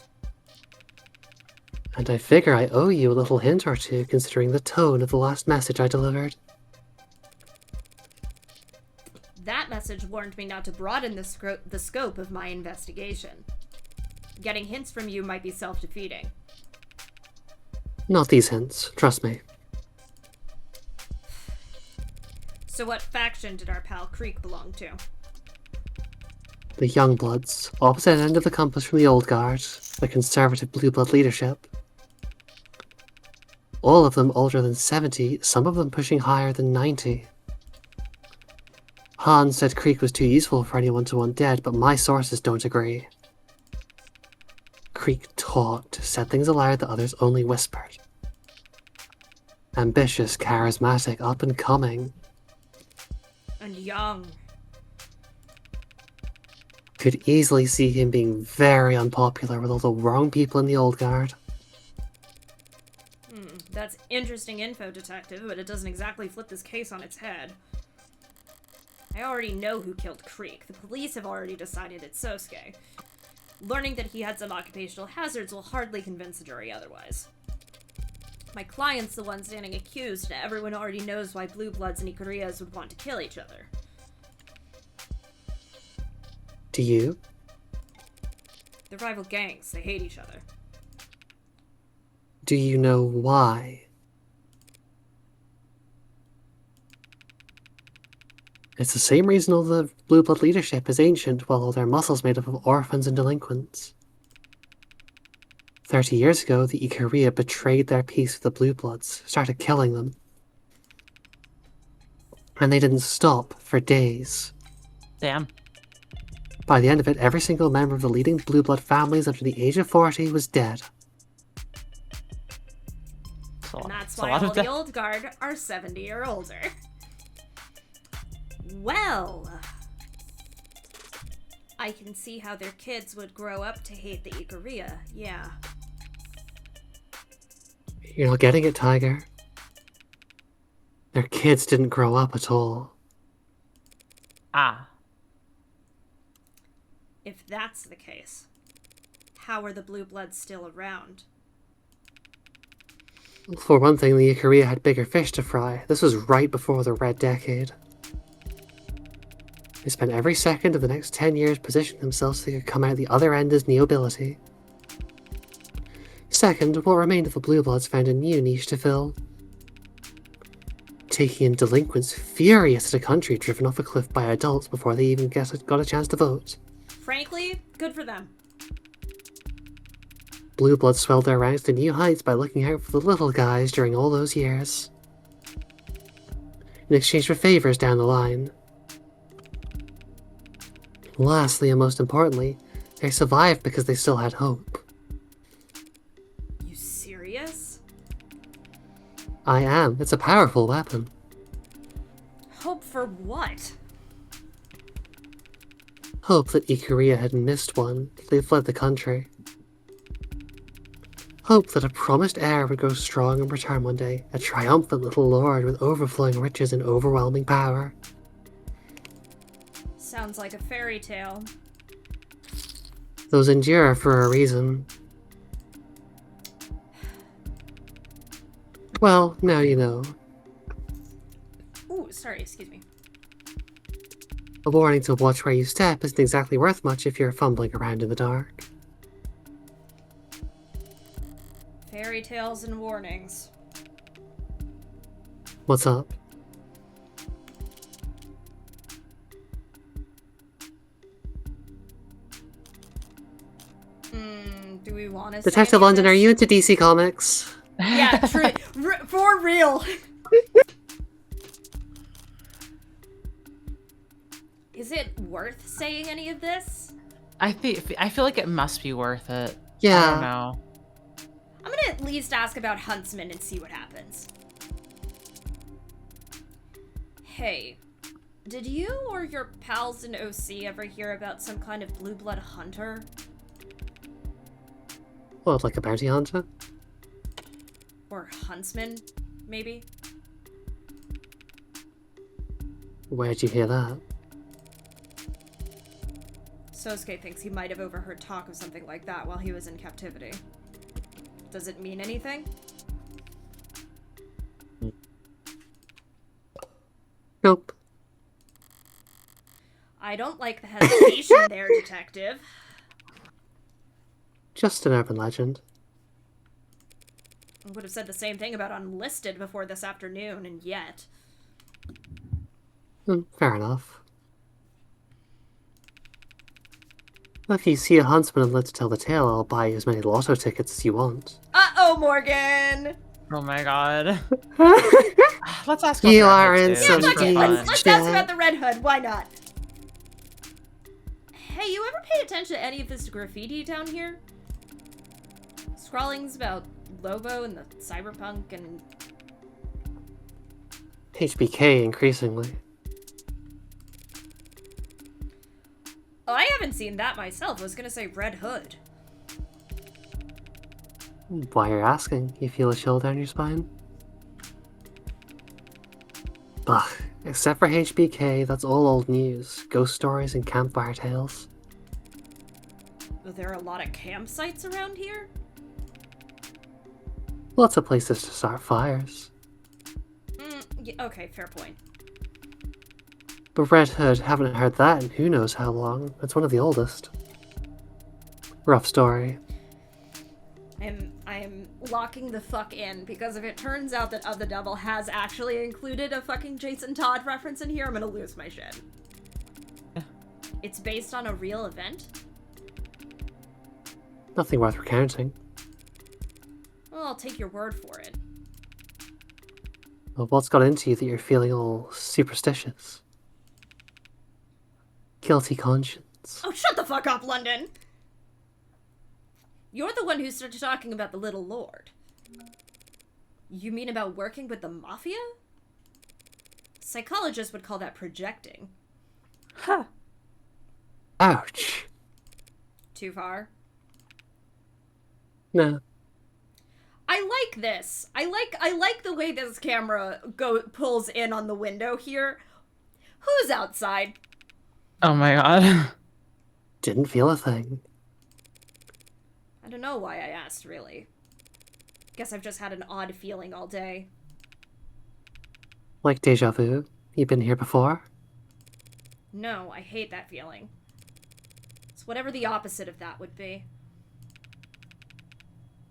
And I figure I owe you a little hint or two, considering the tone of the last message I delivered. That message warned me not to broaden the scope of my investigation. Getting hints from you might be self-defeating. Not these hints, trust me. So what faction did our pal Krieg belong to? The Youngbloods, opposite end of the compass from the Old Guard, the conservative Blue Blood leadership. All of them older than 70, some of them pushing higher than 90. Han said Krieg was too useful for anyone to want dead, but my sources don't agree. Krieg talked, said things aloud that others only whispered. Ambitious, charismatic, up and coming. And young. Could easily see him being very unpopular with all the wrong people in the Old Guard. That's interesting info, Detective, but it doesn't exactly flip this case on its head. I already know who killed Krieg. The police have already decided it's Sosuke. Learning that he had some occupational hazards will hardly convince the jury otherwise. My client's the one standing accused, and everyone already knows why Blue Bloods and Ikariyas would want to kill each other. Do you? They're rival gangs. They hate each other. Do you know why? It's the same reason all the Blue Blood leadership is ancient, while all their muscles made up of orphans and delinquents. 30 years ago, the Ikariya betrayed their peace with the Blue Bloods, started killing them. And they didn't stop for days. Damn. By the end of it, every single member of the leading Blue Blood families under the age of 40 was dead. And that's why all the old guard are 70 or older. Well, I can see how their kids would grow up to hate the Ikariya, yeah. You're not getting it, Tiger. Their kids didn't grow up at all. Ah. If that's the case, how are the Blue Bloods still around? For one thing, the Ikariya had bigger fish to fry. This was right before the Red Decade. They spent every second of the next 10 years positioning themselves so they could come out the other end as nobility. Second, what remained of the Blue Bloods found a new niche to fill. Taking in delinquents furious at a country driven off a cliff by adults before they even got a chance to vote. Frankly, good for them. Blue Bloods swelled their ranks to new heights by looking out for the little guys during all those years. In exchange for favors down the line. Lastly, and most importantly, they survived because they still had hope. You serious? I am. It's a powerful weapon. Hope for what? Hope that Ikariya had missed one, that they fled the country. Hope that a promised heir would grow strong and return one day, a triumphant little lord with overflowing riches and overwhelming power. Sounds like a fairy tale. Those endure for a reason. Well, now you know. Ooh, sorry, excuse me. A warning to watch where you step isn't exactly worth much if you're fumbling around in the dark. Fairy Fairy tales and warnings. What's up? Do we want to Detective London, are you into DC Comics? Yeah, true. For real. Is it worth saying any of this? I feel like it must be worth it. Yeah. I don't know. I'm gonna at least ask about Huntsman and see what happens. Hey, did you or your pals in OC ever hear about some kind of blue blood hunter? What, like a bounty hunter? Or huntsman, maybe? Where'd you hear that? Sosuke thinks he might have overheard talk of something like that while he was in captivity. Does it mean anything? Nope. I don't like the hesitation there, detective. Just an urban legend. I would have said the same thing about Unlisted before this afternoon, and yet. Fair enough. If you see a huntsman and live to tell the tale, I'll buy you as many lotto tickets as you want. Uh-oh, Morgan! Oh my god. Let's ask about You the are Red Hood, in too, some just for deep fun. Let's Chat. ask about the Red Hood, why not? Hey, you ever pay attention to any of this graffiti down here? Scrawlings about Lobo and the cyberpunk and... HBK increasingly. Oh, I haven't seen that myself. I was gonna say Red Hood. Why you're asking? You feel a chill down your spine? Ugh, except for HBK, that's all old news. Ghost stories and campfire tales. Are there a lot of campsites around here? Lots of places to start fires. Yeah, okay, fair point. But Red Hood, haven't heard that in who knows how long. It's one of the oldest. Rough story. I am locking the fuck in, because if it turns out that Of the Devil has actually included a fucking Jason Todd reference in here, I'm gonna lose my shit. It's based on a real event? Nothing worth recounting. Well, I'll take your word for it. Well, what's got into you that you're feeling all superstitious? Guilty conscience. Oh, shut the fuck up, London! You're the one who started talking about the Little Lord. You mean about working with the Mafia? Psychologists would call that projecting. Huh. Ouch. Too far? No. I like this. I like the way this camera pulls in on the window here. Who's outside? Oh my god. Didn't feel a thing. I don't know why I asked, really. Guess I've just had an odd feeling all day. Like deja vu? You been here before? No, I hate that feeling. It's whatever the opposite of that would be.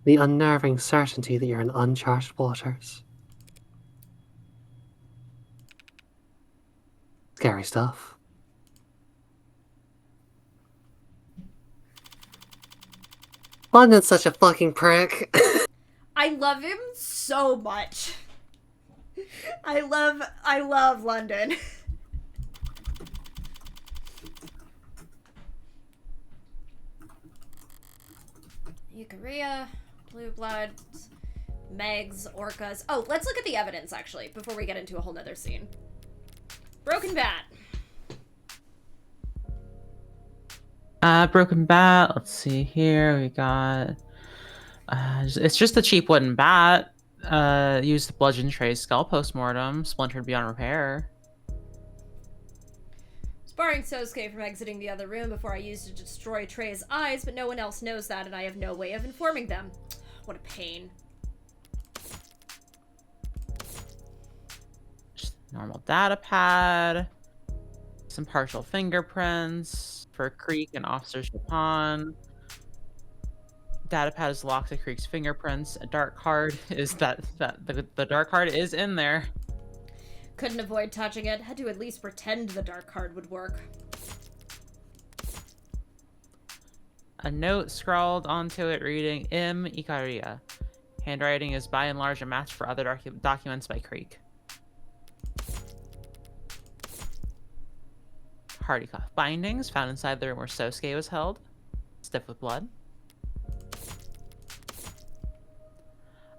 The unnerving certainty that you're in uncharted waters. Scary stuff. London's such a fucking prick. I love him so much. I love London. Eukaria, Blue Bloods, Megs, Orcas. Oh, let's look at the evidence, actually, before we get into a whole nother scene. Broken Bat. Broken bat. Let's see here. We got. It's just a cheap wooden bat. Used to bludgeon Trey's skull post-mortem. Splintered beyond repair. Barring Sosuke from exiting the other room before I used it to destroy Trey's eyes, but no one else knows that, and I have no way of informing them. What a pain. Just normal data pad. Some partial fingerprints for Creek and Officer Chapon. Datapad is locked to Creek's fingerprints. A dark card is the dark card is in there. Couldn't avoid touching it. Had to at least pretend the dark card would work. A note scrawled onto it reading M. Ikaria. Handwriting is by and large a match for other documents by Creek. Hardy cuff bindings found inside the room where Sosuke was held. Stiff with blood.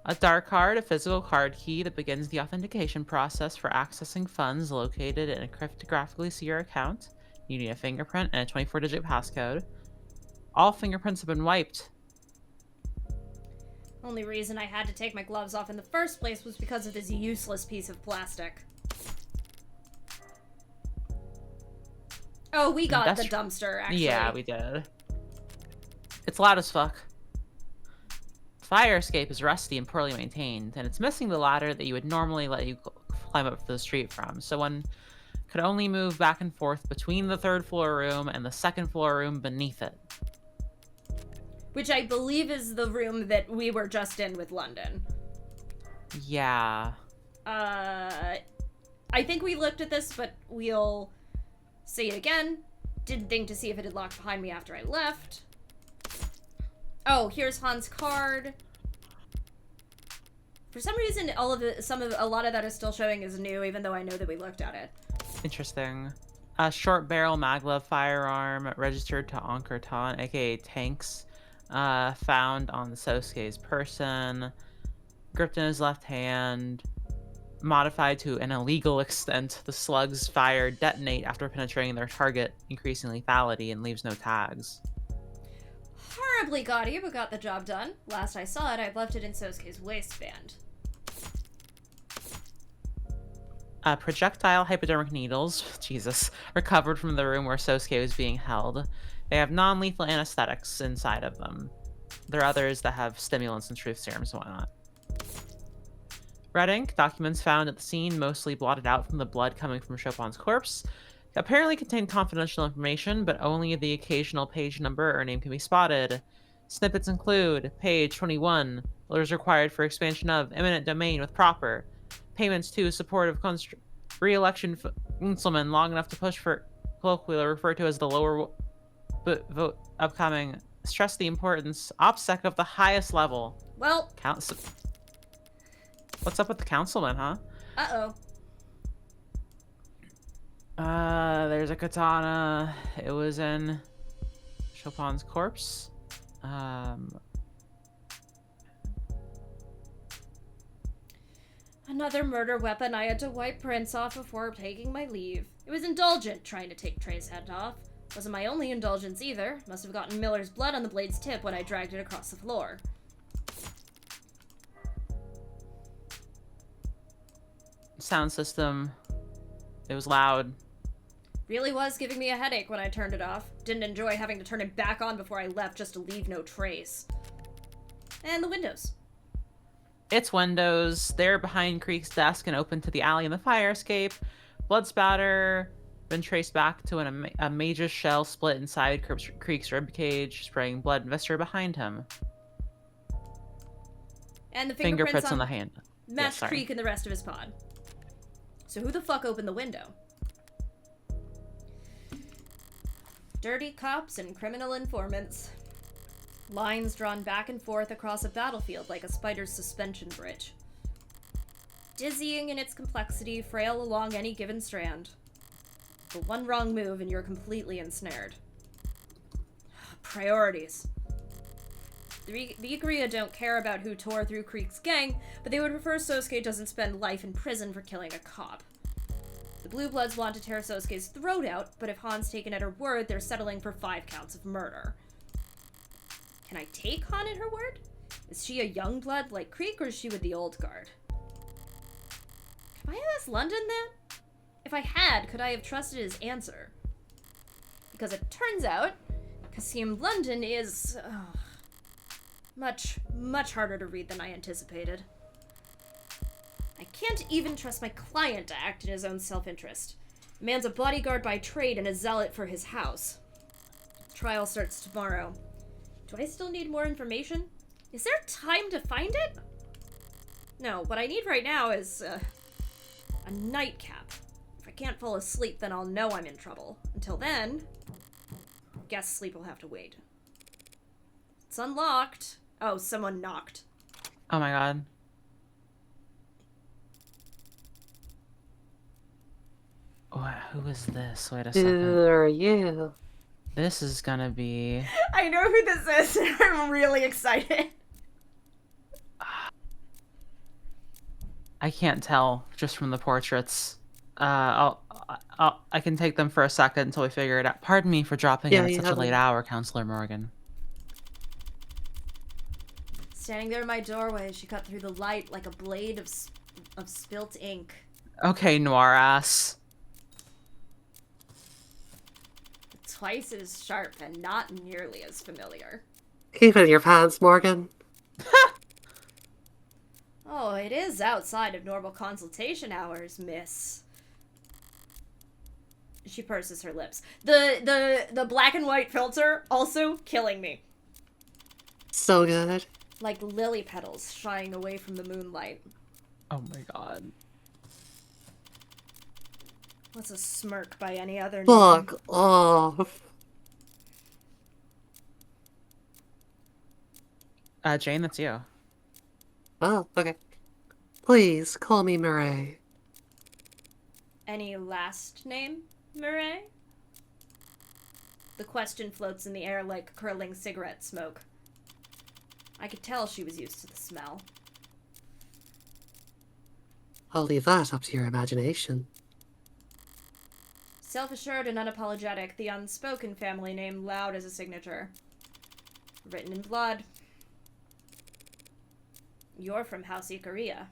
A dark card, a physical card key that begins the authentication process for accessing funds located in a cryptographically secure account. You need a fingerprint and a 24-digit passcode. All fingerprints have been wiped. Only reason I had to take my gloves off in the first place was because of this useless piece of plastic. Oh, we got the dumpster, actually. Yeah, we did. It's loud as fuck. Fire escape is rusty and poorly maintained, and it's missing the ladder that you would normally let you climb up the street from, so one could only move back and forth between the third floor room and the second floor room beneath it. Which I believe is the room that we were just in with London. Yeah. I think we looked at this, but we'll see it again. Didn't think to see if it had locked behind me after I left. Oh, here's Han's card. For some reason, a lot of that is still showing as new, even though I know that we looked at it. Interesting. A short barrel maglev firearm registered to Onkerton, aka Tanks, found on the Sosuke's person, gripped in his left hand, modified to an illegal extent. The slugs fired detonate after penetrating their target, increasing lethality, and leaves no tags. Horribly gaudy, but got the job done. Last I saw it, I'd left it in Sosuke's waistband. Projectile hypodermic needles, Jesus, recovered from the room where Sosuke was being held. They have non-lethal anesthetics inside of them. There are others that have stimulants and truth serums and whatnot. Red ink, documents found at the scene, mostly blotted out from the blood coming from Chopin's corpse, apparently contain confidential information, but only the occasional page number or name can be spotted. Snippets include page 21, orders required for expansion of eminent domain with proper, payments to supportive re-election councilman long enough to push for colloquially referred to as the lower vote upcoming, stress the importance, OPSEC of the highest level. Well, what's up with the councilman, huh? Uh-oh. There's a katana. It was in Chopin's corpse. Another murder weapon I had to wipe prints off before taking my leave. It was indulgent trying to take Trey's head off. Wasn't my only indulgence either. Must have gotten Miller's blood on the blade's tip when I dragged it across the floor. Sound system. It was loud. Really was giving me a headache when I turned it off. Didn't enjoy having to turn it back on before I left just to leave no trace. And the windows. Its windows. They're behind Creek's desk and open to the alley and the fire escape. Blood spatter been traced back to a major shell split inside Creek's ribcage, spraying blood and viscera behind him. And the fingerprints on the hand. Matched Creek and the rest of his pod. So who the fuck opened the window? Dirty cops and criminal informants. Lines drawn back and forth across a battlefield like a spider's suspension bridge. Dizzying in its complexity, frail along any given strand. The one wrong move and you're completely ensnared. Priorities. The Ikaria don't care about who tore through Creek's gang, but they would prefer Sosuke doesn't spend life in prison for killing a cop. The Blue Bloods want to tear Sosuke's throat out, but if Han's taken at her word, they're settling for 5 counts of murder. Can I take Han at her word? Is she a young blood like Creek, or is she with the old guard? Have I asked London that? If I had, could I have trusted his answer? Because it turns out, Kasim London is much, much harder to read than I anticipated. I can't even trust my client to act in his own self-interest. The man's a bodyguard by trade and a zealot for his house. Trial starts tomorrow. Do I still need more information? Is there time to find it? No, what I need right now is a nightcap. If I can't fall asleep, then I'll know I'm in trouble. Until then, guess sleep will have to wait. It's unlocked. Oh, someone knocked. Oh my god. Who is this? Wait a Who second. are you? This is gonna be... I know who this is. I'm really excited. I can't tell just from the portraits. I can take them for a second until we figure it out. Pardon me for dropping in at you such a have late them. hour, Counselor Morgan. Standing there in my doorway, she cut through the light like a blade of spilt ink. Okay, noir ass. Twice as sharp and not nearly as familiar. Keep it in your pants, Morgan. Oh, it is outside of normal consultation hours, miss. She purses her lips. The black and white filter also killing me. So good. Like lily petals shying away from the moonlight. Oh my god. What's a smirk by any other name? Fuck off. Jane, that's you. Oh, okay. Please, call me Murray. Any last name, Murray? The question floats in the air like curling cigarette smoke. I could tell she was used to the smell. I'll leave that up to your imagination. Self-assured and unapologetic, the unspoken family name loud as a signature. Written in blood. You're from House Ikaria.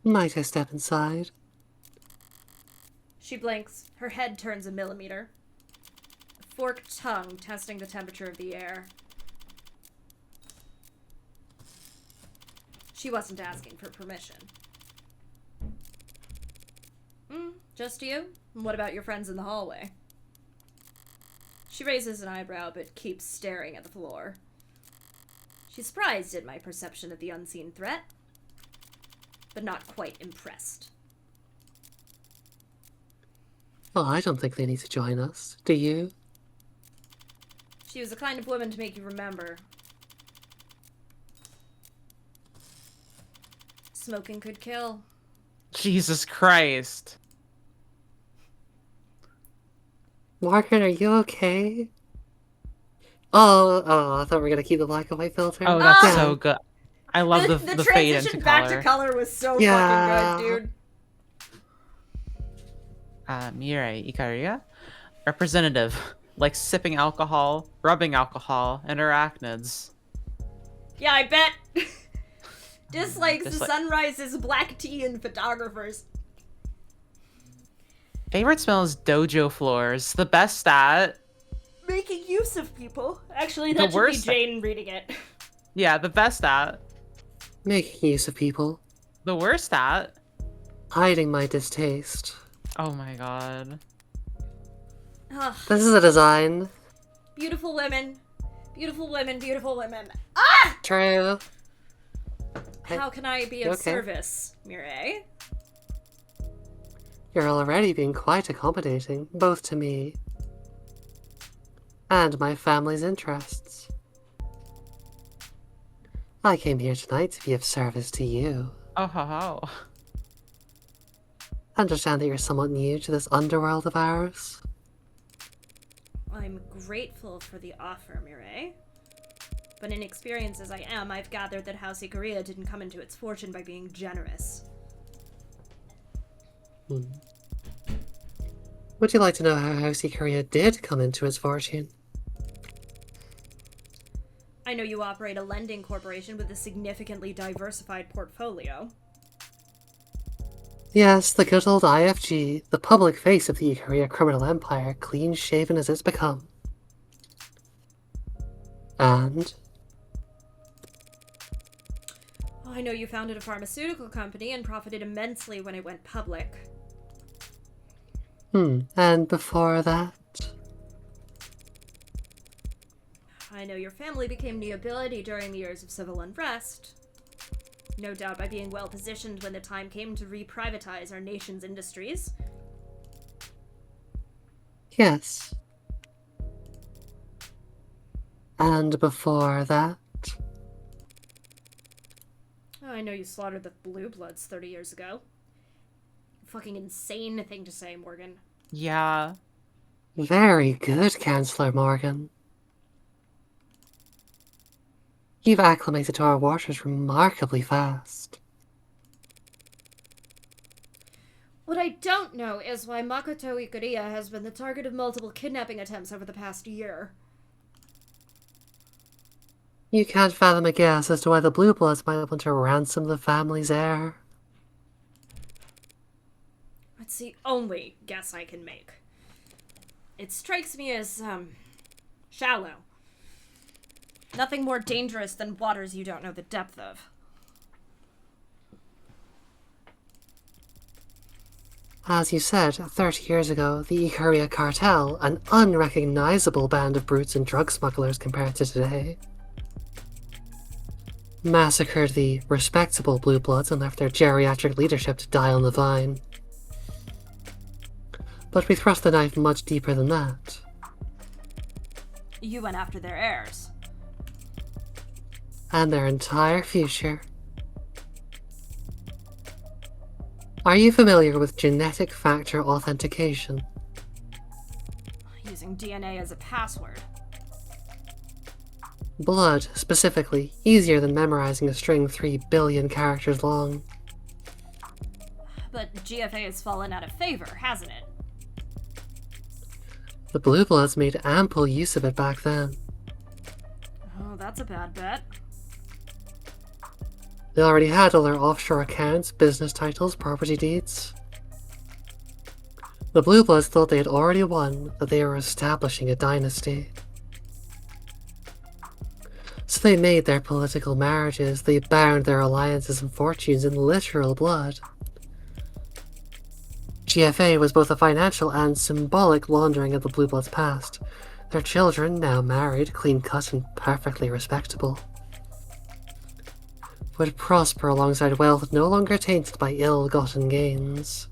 Might I step inside? She blinks. Her head turns a millimeter. A forked tongue testing the temperature of the air. She wasn't asking for permission. Just you? What about your friends in the hallway? She raises an eyebrow but keeps staring at the floor. She's surprised at my perception of the unseen threat, but not quite impressed. Well, I don't think they need to join us. Do you? She was the kind of woman to make you remember. Smoking could kill. Jesus Christ. Morgan, are you okay? Oh, I thought we were gonna keep the black and white filter. Oh, that's Ah! so good. I love the fade into transition back color. to color was so Yeah. fucking good, dude. Mirai Ikaria? Representative. Like sipping alcohol, rubbing alcohol, and arachnids. Yeah, I bet. Dislikes the Dislike. sunrises, black tea, and photographers. Favorite smell is dojo floors. The best stat. Making use of people. Actually, The that should be worst- Jane reading it. Yeah, the best stat. Making use of people. The worst stat. Hiding my distaste. Oh my god. Ugh, This is a design. beautiful women. Beautiful women, beautiful women. Ah! True. Hey, How can I be you of okay? service, Mireille? You're already being quite accommodating, both to me and my family's interests. I came here tonight to be of service to you. Oh ho ho. Understand that you're somewhat new to this underworld of ours. I'm grateful for the offer, Mireille. But inexperienced as I am, I've gathered that House Ikaria didn't come into its fortune by being generous. Would you like to know how House Ikaria did come into its fortune? I know you operate a lending corporation with a significantly diversified portfolio. Yes, the good old IFG, the public face of the Ikaria criminal empire, clean-shaven as it's become. And I know you founded a pharmaceutical company and profited immensely when it went public. and before that? I know your family became nobility during the years of civil unrest. No doubt by being well positioned when the time came to re-privatize our nation's industries. Yes. And before that? Oh, I know you slaughtered the Blue Bloods 30 years ago. Fucking insane thing to say, Morgan. Yeah. Very good, Chancellor Morgan. You've acclimated to our waters remarkably fast. What I don't know is why Makoto Ikuria has been the target of multiple kidnapping attempts over the past year. You can't fathom a guess as to why the Blue Bloods might want to ransom the family's heir. That's the only guess I can make. It strikes me as, shallow. Nothing more dangerous than waters you don't know the depth of. As you said, 30 years ago, the Ikuria cartel, an unrecognizable band of brutes and drug smugglers compared to today, massacred the respectable Blue Bloods and left their geriatric leadership to die on the vine. But we thrust the knife much deeper than that. You went after their heirs. And their entire future. Are you familiar with genetic factor authentication? Using DNA as a password. Blood, specifically, easier than memorizing a string 3 billion characters long. But GFA has fallen out of favor, hasn't it? The Blue Bloods made ample use of it back then. Oh, that's a bad bet. They already had all their offshore accounts, business titles, property deeds. The Blue Bloods thought they had already won, that they were establishing a dynasty. So they made their political marriages, they bound their alliances and fortunes in literal blood. GFA was both a financial and symbolic laundering of the Blue Bloods' past. Their children, now married, clean-cut and perfectly respectable, would prosper alongside wealth no longer tainted by ill-gotten gains.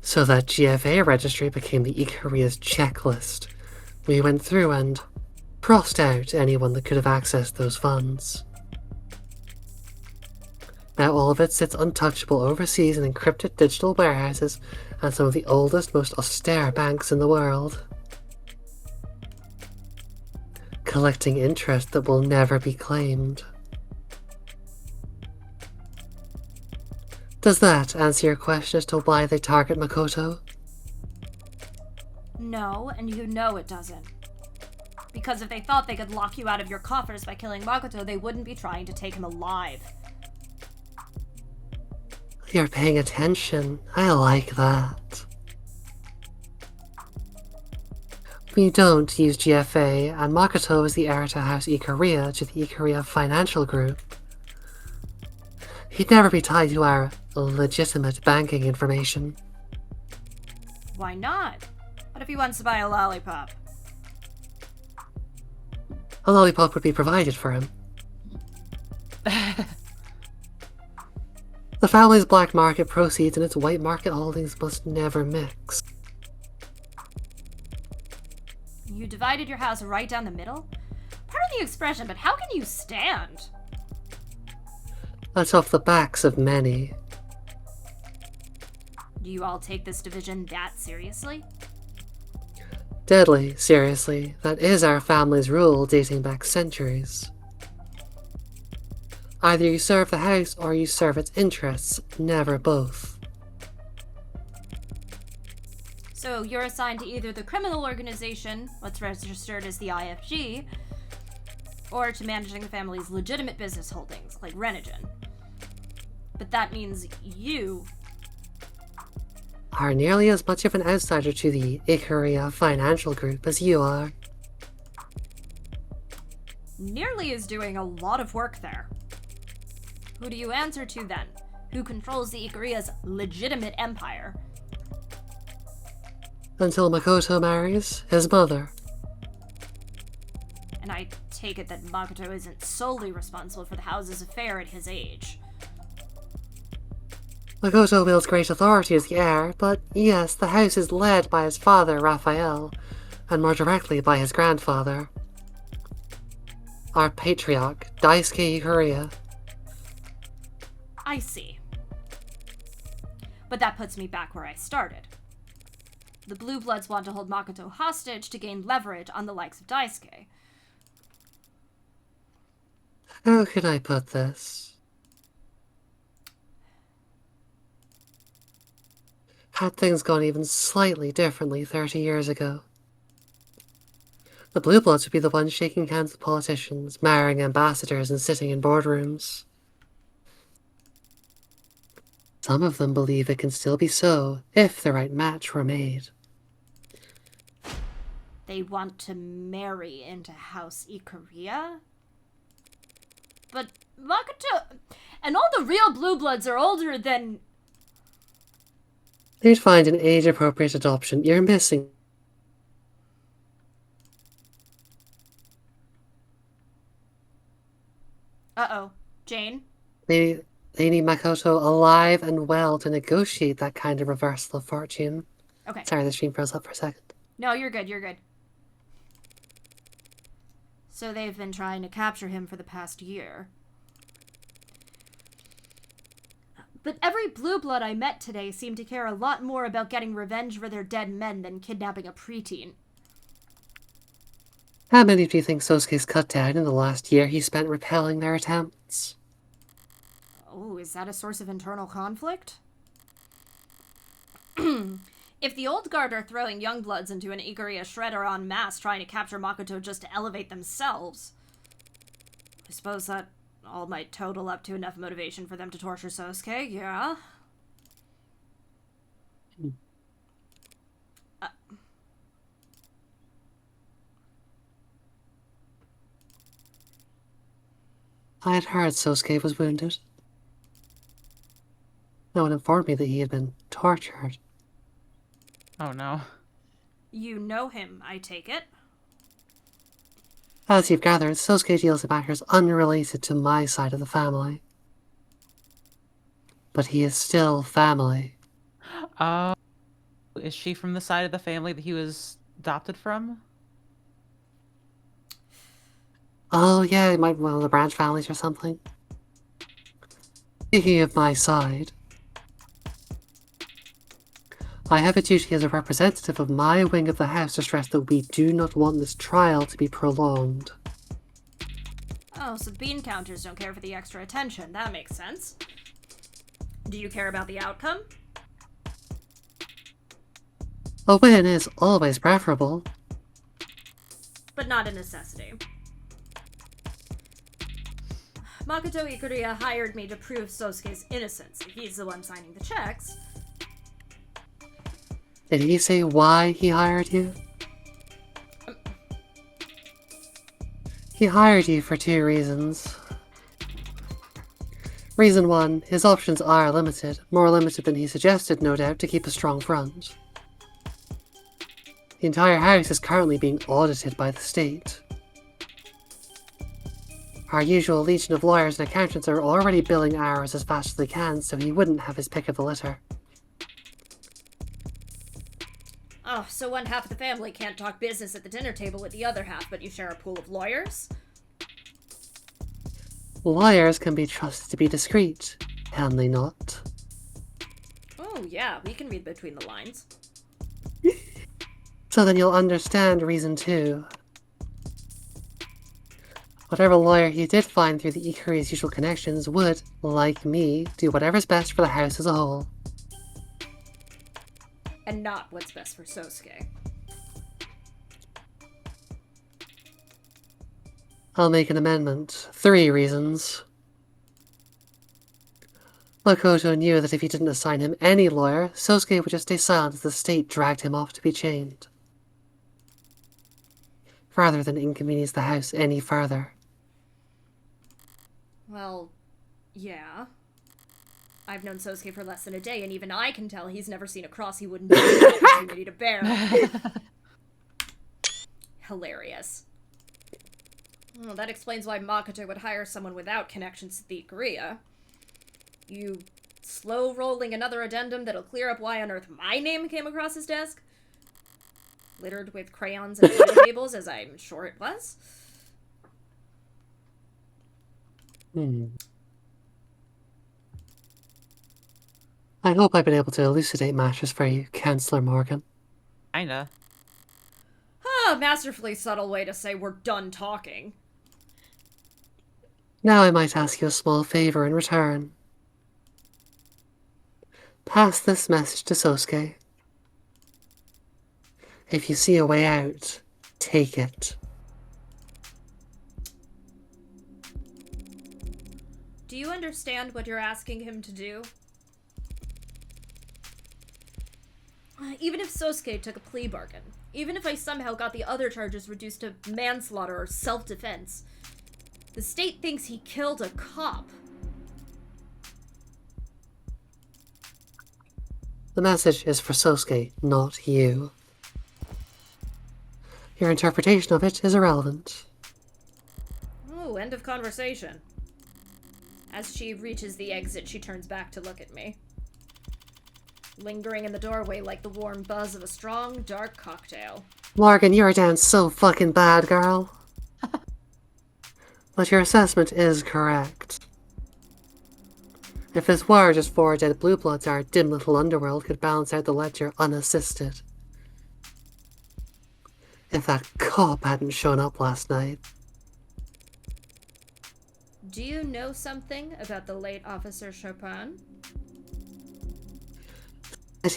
So that GFA registry became the Ikuria's checklist. We went through and crossed out anyone that could have accessed those funds. Now all of it sits untouchable overseas in encrypted digital warehouses and some of the oldest, most austere banks in the world, collecting interest that will never be claimed. Does that answer your question as to why they target Makoto? No, and you know it doesn't. Because if they thought they could lock you out of your coffers by killing Makoto, they wouldn't be trying to take him alive. You're paying attention. I like that. We don't use GFA, and Makoto is the heir to House Ikuria, to the Ikuria Financial Group. He'd never be tied to our legitimate banking information. Why not? What if he wants to buy a lollipop? A lollipop would be provided for him. The family's black market proceeds and its white market holdings must never mix. You divided your house right down the middle? Pardon the expression, but how can you stand? That's off the backs of many. Do you all take this division that seriously? Deadly, seriously. That is our family's rule dating back centuries. Either you serve the house or you serve its interests, never both. So you're assigned to either the criminal organization, what's registered as the IFG, or to managing the family's legitimate business holdings, like Renogen. But that means you are nearly as much of an outsider to the Ikuria Financial Group as you are. Nearly is doing a lot of work there. Who do you answer to then? Who controls the Ikuria's legitimate empire? Until Makoto marries his mother. take it that Makoto isn't solely responsible for the house's affair at his age. Makoto wields great authority as the heir, but yes, the house is led by his father, Raphael, and more directly by his grandfather, our patriarch, Daisuke Ikuria. I see. But that puts me back where I started. The Blue Bloods want to hold Makoto hostage to gain leverage on the likes of Daisuke. How can I put this? Had things gone even slightly differently 30 years ago, the Blue Bloods would be the ones shaking hands with politicians, marrying ambassadors, and sitting in boardrooms. Some of them believe it can still be so, if the right match were made. They want to marry into House Ikuria? But Makoto and all the real Blue Bloods are older than... They'd find an age-appropriate adoption. You're missing. Uh-oh. Jane? They need Makoto alive and well to negotiate that kind of reversal of fortune. Okay. Sorry, the stream froze up for a second. No, you're good, you're good. So they've been trying to capture him for the past year. But every Blue Blood I met today seemed to care a lot more about getting revenge for their dead men than kidnapping a preteen. How many do you think Sosuke's cut down in the last year he spent repelling their attempts? Oh, is that a source of internal conflict? If the old guard are throwing young bloods into an Ikuria shredder en masse trying to capture Makoto just to elevate themselves, I suppose that all might total up to enough motivation for them to torture Sosuke, yeah? I had heard Sosuke was wounded. No one informed me that he had been tortured. Oh no. You know him, I take it? As you've gathered, Sosuke deals in matters unrelated to my side of the family. But he is still family. Oh, is she from the side of the family that he was adopted from? Oh yeah, it might be one of the branch families or something. Speaking of my side, I have a duty as a representative of my wing of the house to stress that we do not want this trial to be prolonged. Oh, so bean counters don't care for the extra attention. That makes sense. Do you care about the outcome? A win is always preferable. But not a necessity. Makoto Ikuria hired me to prove Sosuke's innocence. He's the one signing the checks. Did he say why he hired you? He hired you for 2 reasons. Reason 1, his options are limited, more limited than he suggested, no doubt, to keep a strong front. The entire house is currently being audited by the state. Our usual legion of lawyers and accountants are already billing hours as fast as they can, so he wouldn't have his pick of the litter. Oh, so one half of the family can't talk business at the dinner table with the other half, but you share a pool of lawyers? Lawyers can be trusted to be discreet, can they not? Oh, yeah, we can read between the lines. So then you'll understand reason 2. Whatever lawyer he did find through the Ikuri's usual connections would, like me, do whatever's best for the house as a whole. And not what's best for Sosuke. I'll make an amendment. 3 reasons. Makoto knew that if he didn't assign him any lawyer, Sosuke would just stay silent as the state dragged him off to be chained. Rather than inconvenience the house any further. Well, yeah. I've known Sosuke for less than a day, and even I can tell he's never seen a cross he wouldn't take the opportunity to bear. Hilarious. Well, that explains why Makoto would hire someone without connections to the Ikaria. You slow-rolling another addendum that'll clear up why on earth my name came across his desk? Littered with crayons and tables, as I'm sure it was. I hope I've been able to elucidate matters for you, Chancellor Morgan. Kinda. Masterfully subtle way to say we're done talking. Now I might ask you a small favor in return. Pass this message to Sosuke. If you see a way out, take it. Do you understand what you're asking him to do? Even if Sosuke took a plea bargain, even if I somehow got the other charges reduced to manslaughter or self-defense, the state thinks he killed a cop. The message is for Sosuke, not you. Your interpretation of it is irrelevant. Oh, end of conversation. As she reaches the exit, she turns back to look at me. Lingering in the doorway like the warm buzz of a strong, dark cocktail. Morgan, you're down so fucking bad, girl. But your assessment is correct. If this were just 4 dead blue bloods, our dim little underworld could balance out the ledger unassisted. If that cop hadn't shown up last night. Do you know something about the late Officer Chopin?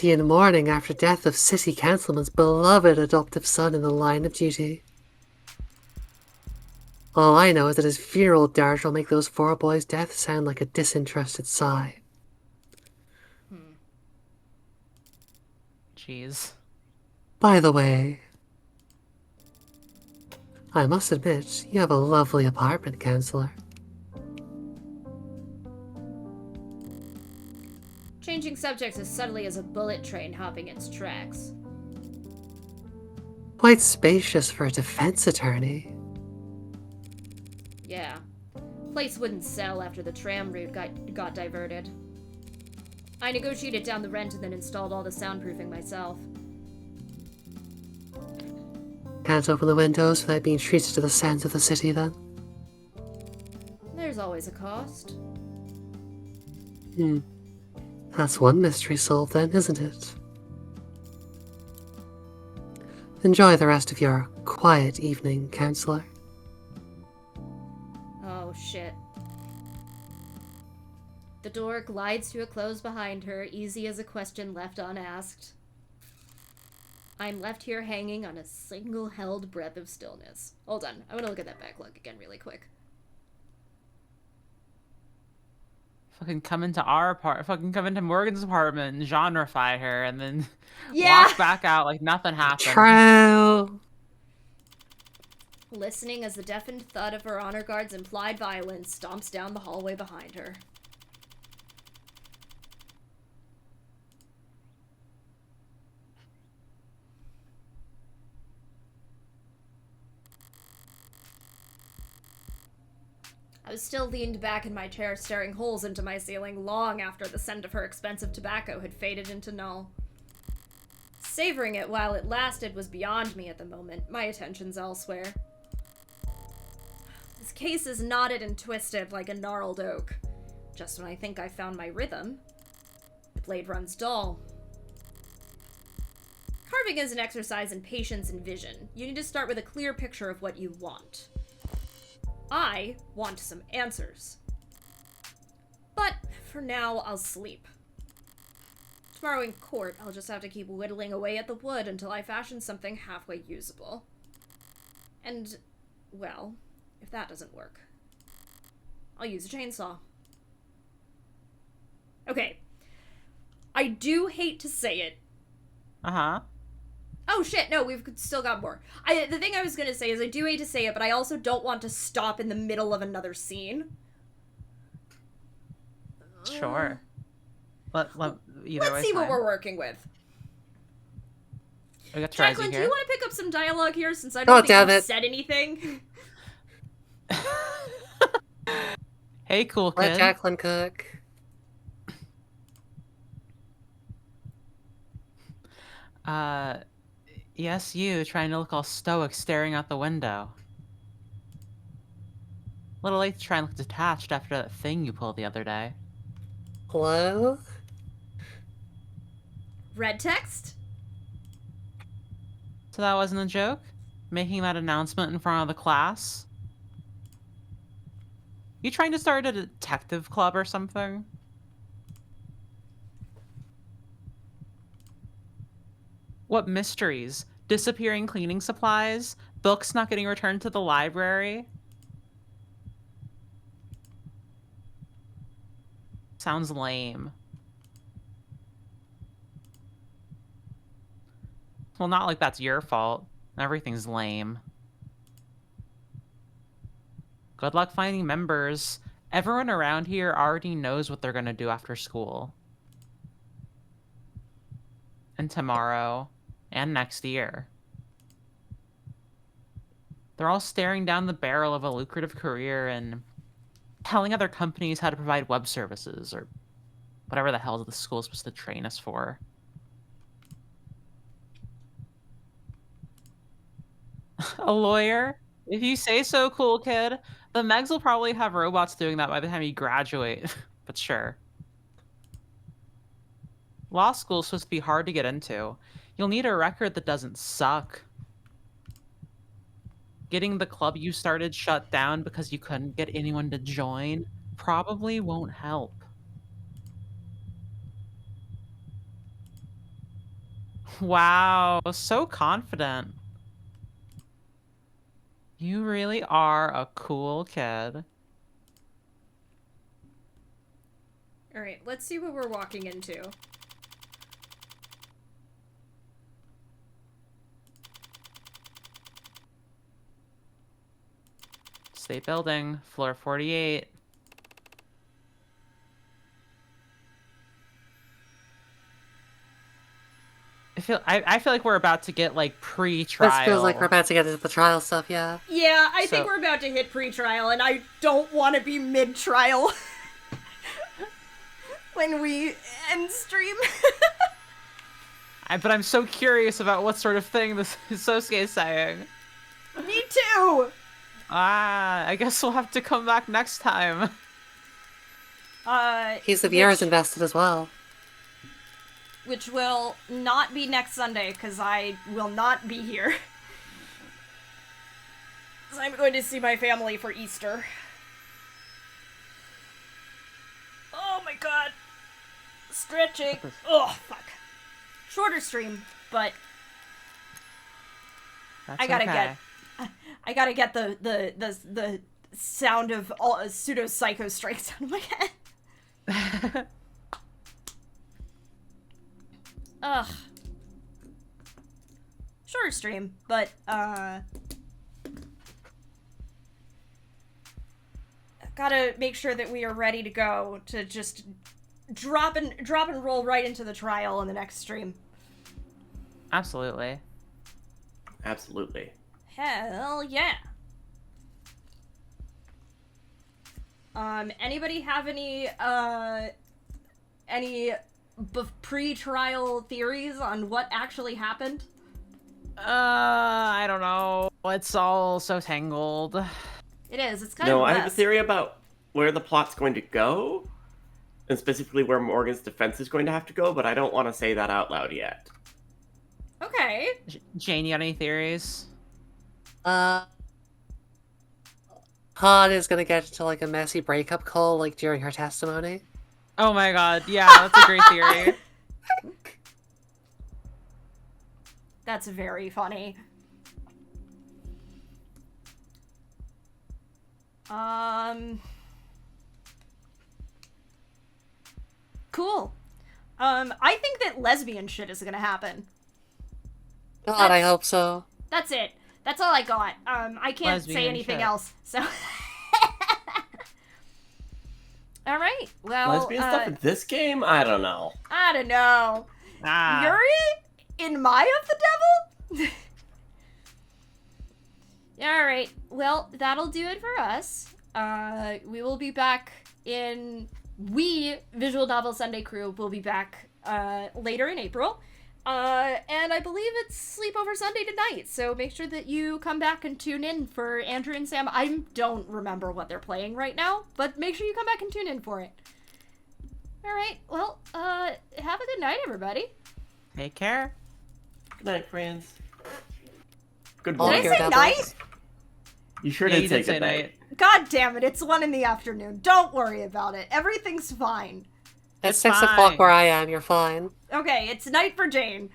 In the morning after death of City Councilman's beloved adoptive son in the line of duty. All I know is that his funeral dirge will make those 4 boys' death sound like a disinterested sigh. Jeez. By the way, I must admit, you have a lovely apartment, Counselor. Changing subjects as subtly as a bullet train hopping its tracks. Quite spacious for a defense attorney. Yeah. Place wouldn't sell after the tram route got diverted. I negotiated down the rent and then installed all the soundproofing myself. Can't open the windows without being treated to the sounds of the city, then? There's always a cost. That's one mystery solved then, isn't it? Enjoy the rest of your quiet evening, Counselor. Oh, shit. The door glides to a close behind her, easy as a question left unasked. I'm left here hanging on a single held breath of stillness. Hold on, I want to look at that backlog again really quick. Fucking come into fucking come into Morgan's apartment and genreify her, and then Yeah! walk back out like nothing happened. True. Listening as the deafened thud of her honor guard's implied violence stomps down the hallway behind her. I was still leaned back in my chair, staring holes into my ceiling long after the scent of her expensive tobacco had faded into null. Savoring it while it lasted was beyond me at the moment, my attentions elsewhere. This case is knotted and twisted like a gnarled oak. Just when I think I found my rhythm, the blade runs dull. Carving is an exercise in patience and vision. You need to start with a clear picture of what you want. I want some answers. But for now, I'll sleep. Tomorrow in court, I'll just have to keep whittling away at the wood until I fashion something halfway usable. And, well, if that doesn't work, I'll use a chainsaw. Okay. I do hate to say it. Uh-huh. Oh shit, no, we've still got more. The thing I was gonna say is I do hate to say it, but I also don't want to stop in the middle of another scene. Sure. Let's see what we're working with. We got Jacqueline, Jacqueline, do you want to pick up some dialogue here since I don't think I've said anything? Hey, cool Let kid. Jacqueline cook. Yes, you, trying to look all stoic, staring out the window. Little late to try and look detached after that thing you pulled the other day. Hello? Red text? So that wasn't a joke? Making that announcement in front of the class? You trying to start a detective club or something? What mysteries? Disappearing cleaning supplies? Books not getting returned to the library? Sounds lame. Well, not like that's your fault. Everything's lame. Good luck finding members. Everyone around here already knows what they're gonna do after school. And tomorrow. And next year. They're all staring down the barrel of a lucrative career and telling other companies how to provide web services or whatever the hell the school's supposed to train us for. A lawyer? If you say so, cool kid. The Megs will probably have robots doing that by the time you graduate. But sure. Law school's supposed to be hard to get into. You'll need a record that doesn't suck. Getting the club you started shut down because you couldn't get anyone to join probably won't help. Wow, so confident. You really are a cool kid. Alright, let's see what we're walking into. State building, floor 48. I feel like we're about to get like pre-trial. This feels like we're about to get into the trial stuff, yeah. Yeah, I think we're about to hit pre-trial, and I don't want to be mid-trial when we end stream. But I'm so curious about what sort of thing this Sosuke is saying. Me too! I guess we'll have to come back next time. He's the viewers invested as well. Which will not be next Sunday, because I will not be here. Because I'm going to see my family for Easter. Oh my god. Stretching. Oh, fuck. Shorter stream, but That's I gotta okay. get the sound of all pseudo psycho strikes out of my head. Ugh. Shorter stream, but gotta make sure that we are ready to go to just drop and roll right into the trial in the next stream. Absolutely. Absolutely. Hell yeah. Anybody have any pre-trial theories on what actually happened? I don't know. It's all so tangled. It is. It's kind No, of a I have a mess. theory about where the plot's going to go, and specifically where Morgan's defense is going to have to go, but I don't want to say that out loud yet. Okay. Jane, you got any theories? Han is gonna get into like a messy breakup call like during her testimony. Oh my god, yeah, that's a great theory. That's very funny. Cool. I think that lesbian shit is gonna happen. God, I hope so. That's it. That's all I got. I can't say Lesbian anything shit. else, so... Alright, well, Lesbian stuff in this game? I don't know. I don't know. Ah. Yuri? In My of the Devil? Alright, well, that'll do it for us. We will be back Visual Novel Sunday Crew will be back later in April. And I believe it's Sleepover Sunday tonight, so make sure that you come back and tune in for Andrew and Sam. I don't remember what they're playing right now, but make sure you come back and tune in for it. Alright, well, have a good night, everybody. Take care. Good night, friends. Good Did morning. I say night? You sure Yeah, did you say did say good night. night. God damn it, it's 1 in the afternoon. Don't worry about it. Everything's fine. It's It's 6 fine. o'clock where I am, you're fine. Okay, it's night for Jane.